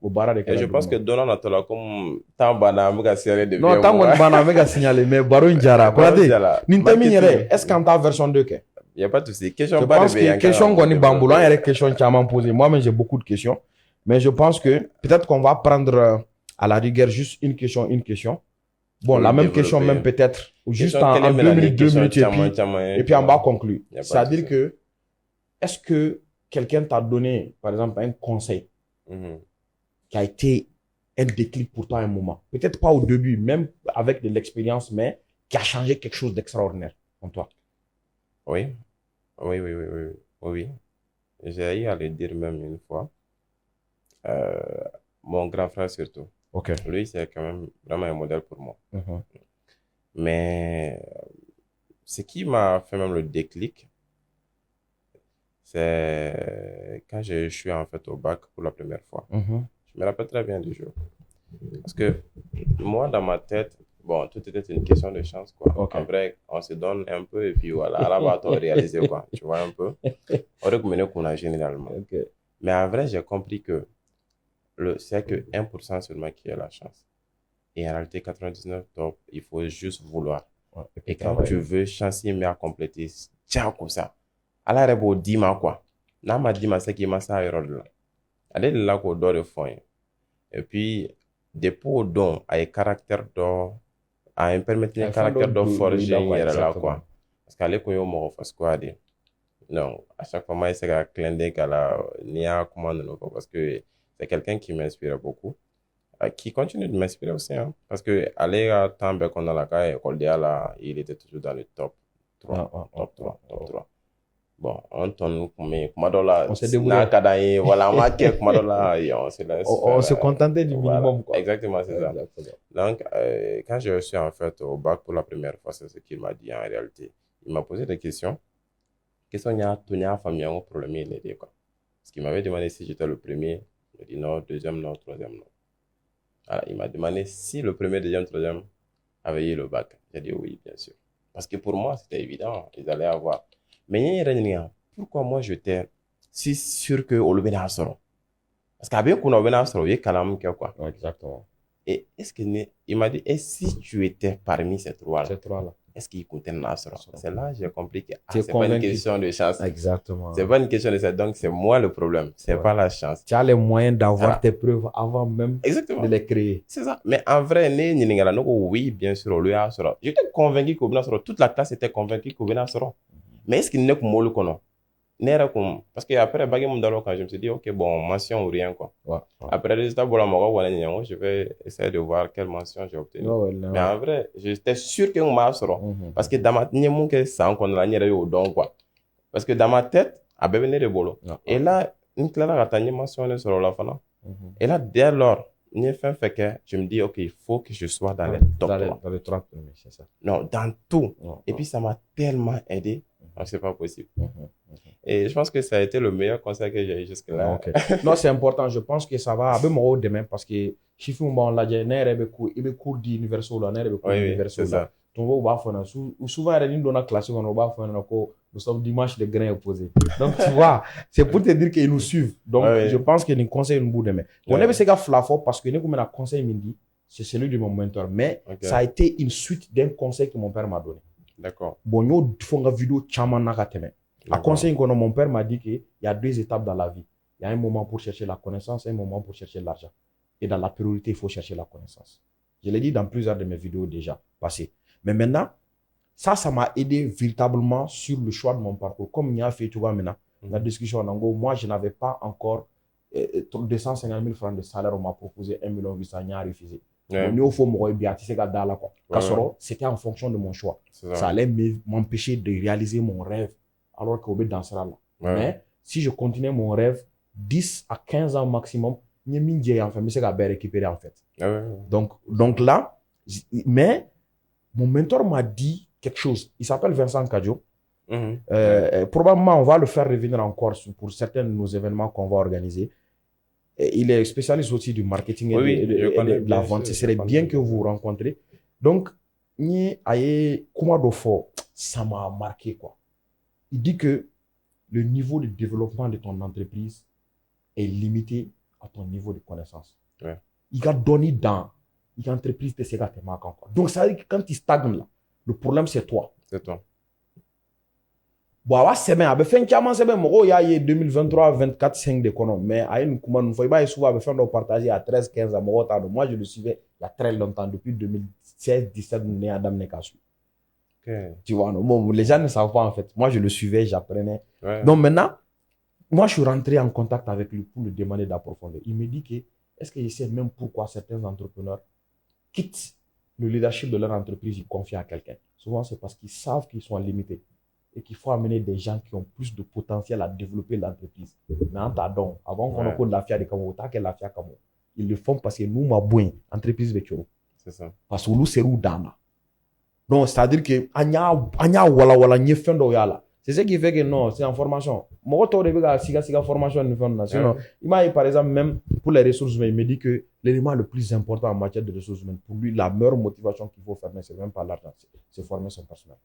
O baara de kɛra duguma. Je pense que don n'a nataw la comme temps banna an bɛ ka signaler de. Non, temps kɔni banna an bɛ ka signaler mais baro in jara. Kɔnate nin tɛ min yɛrɛ est-ce qu'an t'a version 2 kɛ? Il n'y a pas de souci. Question je pense que question kɔni b'an bolo, an yɛrɛ question caman posé. Moi-même j'ai beaucoup de questions, mais je pense que peut-être qu'on va prendre à la rigueur juste une question. Bon, la même question même peut-être juste en 2 minutes et puis on va conclure. C'est-à-dire que est-ce que quelqu'un t'a donné par exemple un conseil qui a été un déclic pour toi à un moment, peut-être pas au début, même avec de l'expérience, mais qui a changé quelque chose d'extraordinaire en toi? Oui. J'ai eu à le dire même une fois. Mon grand frère surtout. Lui, c'est quand même vraiment un modèle pour moi. Mais ce qui m'a fait même le déclic, c'est quand je suis en fait au bac pour la première fois. Je me rappelle très bien du jour. Parce que moi, dans ma tête, bon, tout était une question de chance, quoi. En vrai, on se donne un peu et puis voilà, à la base, on réalise, quoi. Tu vois un peu. On recommence qu'on a généralement. Mais en vrai, j'ai compris que c'est que 1% seulement qui a la chance. Et en réalité, 99, donc, il faut juste vouloir. Et quand tu veux chancer, mais à compléter, tiens, comme ça. Alors, il faut 10 mois, quoi. Là, ma 10 mois, c'est qu'il m'a ça à là. Allez, là, qu'on doit le fond. Et puis, dépôt don, à un caractère d'or, à un permettre un caractère d'or forger, là, quoi. Parce qu'allez, qu'on y a mort, parce quoi, dire. Non, à chaque fois, moi, c'est un clin d'œil à la Nia commande, parce que c'est quelqu'un qui m'inspire beaucoup, qui continue de m'inspirer aussi, hein, parce que aller à temps qu'on a la caille, il était toujours dans le top 3, top 3. Bon, on tourne mais on s'est débrouillé. Voilà, on se contentait du minimum, quoi. Exactement, c'est ça. Donc, quand je suis en fait au bac pour la première fois, c'est ce qu'il m'a dit en réalité. Il m'a posé des questions. Question il y a un famille un problème il est quoi. Parce qu'il m'avait demandé si j'étais le premier, il m'a dit non, deuxième non, troisième non. Alors il m'a demandé si le premier, deuxième, troisième avaient eu le bac. J'ai dit oui, bien sûr. Parce que pour moi c'était évident, ils allaient avoir. Mais il y a pourquoi moi j'étais si sûr que au lever soro. Parce qu'avec qu'on a soro, il y a quand quoi. Exactement. Et est-ce que il m'a dit et si tu étais parmi ces trois là. Est-ce qu'il comptait Nasra? C'est là que j'ai compris que c'est pas une question de chance. Exactement. C'est pas une question de ça. Donc, c'est moi le problème. C'est pas la chance. Tu as les moyens d'avoir tes preuves avant même de les créer. C'est ça. Mais en vrai, oui, bien sûr, lui a sera. J'étais convaincu que Nasra, toute la classe était convaincue que Nasra. Mais est-ce qu'il n'est que moi le connais? Parce que après, quand je me suis dit, ok, bon, mention ou rien, quoi. Après le résultat, je vais essayer de voir quelle mention j'ai obtenu. Mais en vrai, j'étais sûr que m'a sera. Parce que dans ma tête, ça, on a eu au don, quoi. Parce que dans ma tête, à bébé de bolo. Et là, une classe a tenu mention sur la fin. Et là, dès lors, je me dis, ok, il faut que je sois dans les top 3. Dans les 3 premiers, c'est ça. Non, dans tout. Et puis, ça m'a tellement aidé. C'est pas possible. Et je pense que ça a été le meilleur conseil que j'ai eu jusque-là. Non, c'est important. Je pense que ça va avec moi demain parce que si on l'a dit, il y a cours d'universel là, il y a cours d'universel là. Souvent, il y a une classe nous sommes dimanche de grains opposés. Donc, tu vois, c'est pour te dire qu'ils nous suivent. Donc, je pense que nous conseillons une bout demain. On est ce gars fort parce que nous, comme un conseil midi, c'est celui de mon mentor. Mais ça a été une suite d'un conseil que mon père m'a donné. D'accord. Bon, nous faisons une vidéo chaman nakateme. À conseil que mon père m'a dit qu'il y a 2 étapes dans la vie. Il y a un moment pour chercher la connaissance et un moment pour chercher l'argent. Et dans la priorité, il faut chercher la connaissance. Je l'ai dit dans plusieurs de mes vidéos déjà passées. Mais maintenant, ça m'a aidé véritablement sur le choix de mon parcours. Comme il y a fait, tu vois, maintenant, la discussion en anglais, moi, je n'avais pas encore 250 000 francs de salaire. On m'a proposé 1 800 000 refusé. C'était en fonction de mon choix. Ça allait m'empêcher de réaliser mon rêve alors qu'au bout dans ça là. Mais si je continuais mon rêve 10 à 15 ans maximum, je vais récupérer en fait. Donc là, mais Mon mentor m'a dit quelque chose. Il s'appelle Vincent Kadjo. Probablement, on va le faire revenir encore pour certains de nos événements qu'on va organiser. Et il est spécialiste aussi du marketing et de la vente. Ce serait bien que vous vous rencontrez. Donc, ça m'a marqué, quoi. Il dit que le niveau de développement de ton entreprise est limité à ton niveau de connaissance. Ouais. Il a donné dans l'entreprise de ses gars. Donc, ça veut dire que quand il stagne là, le problème c'est toi. C'est toi. Bon, c'est bien. Avec fin de c'est bien. Moi, il y a 2023, 24, 5 de kono. Mais à une commande, il faut pas souvent avec fin de partager à 13, 15 ans. Moi, je le suivais il y a très longtemps, depuis 2016, 17, né Adam Nekasu. Tu vois, non, les gens ne savent pas en fait. Moi, je le suivais, j'apprenais. Ouais. Donc maintenant, moi, je suis rentré en contact avec lui pour lui demander d'approfondir. Il me dit que, est-ce que je sais même pourquoi certains entrepreneurs quittent le leadership de leur entreprise, ils confient à quelqu'un. Souvent, c'est parce qu'ils savent qu'ils sont limités et qu'il faut amener des gens qui ont plus de potentiel à développer l'entreprise. Mais en t'adon, avant qu'on ait la fière de Kamo, tant qu'elle la fière Kamo, ils le font parce que nous, ma bonne entreprise Vechoro. C'est ça. Parce que nous, c'est où Dana. Donc, c'est-à-dire que, anya wala nye fin do yala. C'est ce qui fait que non, c'est en formation. Moi, tu as siga formation en fin. Sinon, il m'a dit, par exemple, même pour les ressources humaines, il me dit que l'élément le plus important en matière de ressources humaines, pour lui, la meilleure motivation qu'il faut faire, c'est même pas l'argent, c'est former son personnel.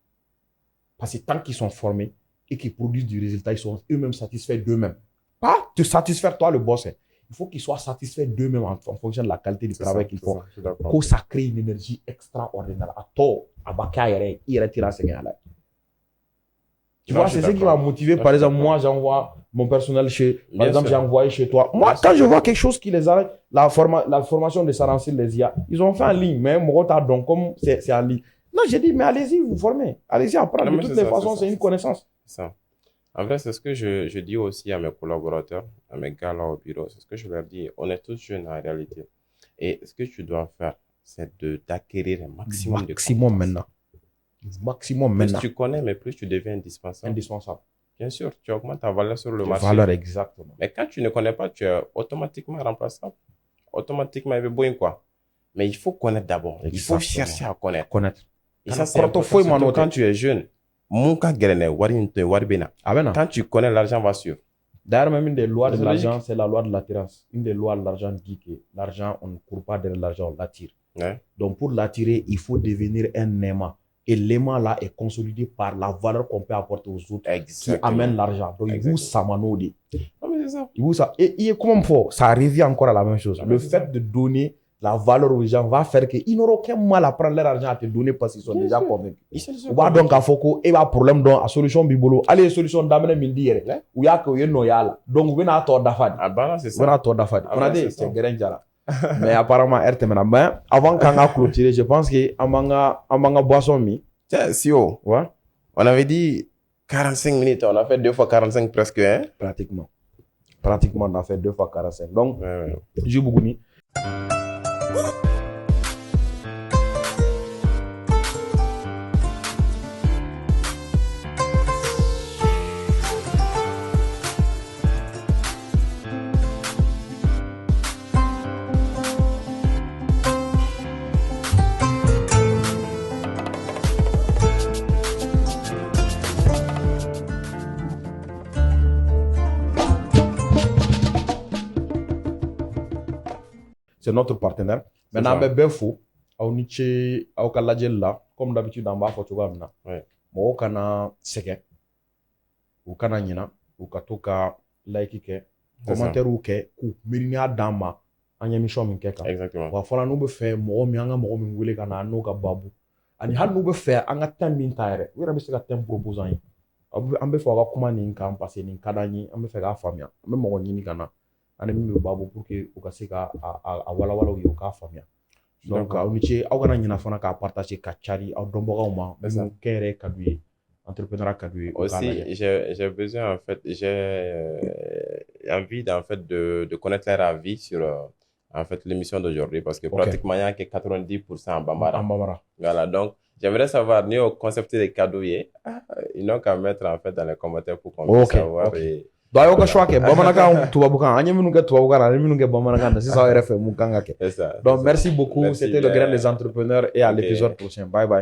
Parce que tant qu'ils sont formés et qu'ils produisent du résultat, ils sont eux-mêmes satisfaits d'eux-mêmes. Pas te satisfaire toi, le boss. Il faut qu'ils soient satisfaits d'eux-mêmes en fonction de la qualité du travail qu'ils font. Que ça crée une énergie extraordinaire. À toi, à Bakayere, il retire à ce gars-là. Tu vois, c'est ce qui m'a motivé. Par exemple, moi, j'envoie mon personnel par exemple, j'ai envoyé chez toi. Moi, quand je vois quelque chose qui les arrête, la formation de Saransil, les IA, ils ont fait en ligne, mais moi, donc, comme c'est en ligne. Non, j'ai dit, mais allez-y, vous formez. Allez-y, apprendre. De toutes les façons, c'est une connaissance. C'est ça. En vrai, c'est ce que je dis aussi à mes collaborateurs, à mes gars là au bureau. C'est ce que je leur dis. On est tous jeunes en réalité. Et ce que tu dois faire, c'est d'acquérir un maximum de compétences. Maximum maintenant. Plus tu connais, mais plus tu deviens indispensable. Indispensable. Bien sûr, tu augmentes ta valeur sur le marché. Valeur, exactement. Mais quand tu ne connais pas, tu es automatiquement remplaçable. Automatiquement, il veut beau quoi. Mais il faut connaître d'abord. Il faut chercher à connaître. Et ça, c'est surtout quand tu es jeune. Quand tu connais, l'argent va suivre. D'ailleurs, même une des lois de l'argent, c'est la loi de l'attirance. Une des lois de l'argent dit que l'argent, on ne court pas derrière l'argent, on l'attire. Ouais. Donc, pour l'attirer, il faut devenir un aimant. Et l'aimant là est consolidé par la valeur qu'on peut apporter aux autres. Exactement. Qui amène l'argent. Donc, il vous samanode. C'est ça. Et comment faut, ça revient encore à la même chose. Le fait de donner la valeur aux gens va faire qu'ils n'auront aucun mal à prendre leur argent à te donner parce qu'ils sont déjà convaincus. On va donc à Foko et va problème dans la solution bibolo. Allez, solution d'amener mindi ou y'a que y a donc vous venez à tort d'affaires. Ah bah c'est ça. Vous venez à tort d'affaires. On a dit c'est Gerenjara. Mais apparemment RTM mais avant qu'on a clôturé, je pense que amanga boisson mi. Tiens, si on avait dit 45 minutes, on a fait 2 fois 45 presque hein. Pratiquement on a fait 2 fois 45. Donc j'ai beaucoup mis. C'est notre partenaire. Maintenant, on est fou. On est là, comme d'habitude, on va faire tout ça. Moi, on a seke, ou kana nyina, ou katoka like ke, commentaire ou ke, ou mirinya dama, anya mission minkeka. Exactement. Wa fala nube fe mo mi anga mo mi wule kana no ka babu. Ani hal nube fe anga tem min tayre. We rabi se ka tem proposant yi. Ambe fo ga kuma ni nka passer ni kadani, ambe fe ga famia. Ambe mo nyini kana. Ani mi babu pour que o ka se ka a wala wala yo ka famia. Donc on est au kana nyina fana ka partager ka chari au domboga ma mu kere kadui entrepreneur kadui aussi j'ai besoin en fait j'ai envie en fait de connaître leur avis sur en fait l'émission d'aujourd'hui parce que pratiquement il y a que 90% en Bambara. Voilà, donc j'aimerais savoir ni au concept des cadeaux ils n'ont qu'à mettre en fait dans les commentaires pour qu'on puisse savoir et donc merci beaucoup, c'était le Grain des entrepreneurs et à l'épisode prochain. Bye bye.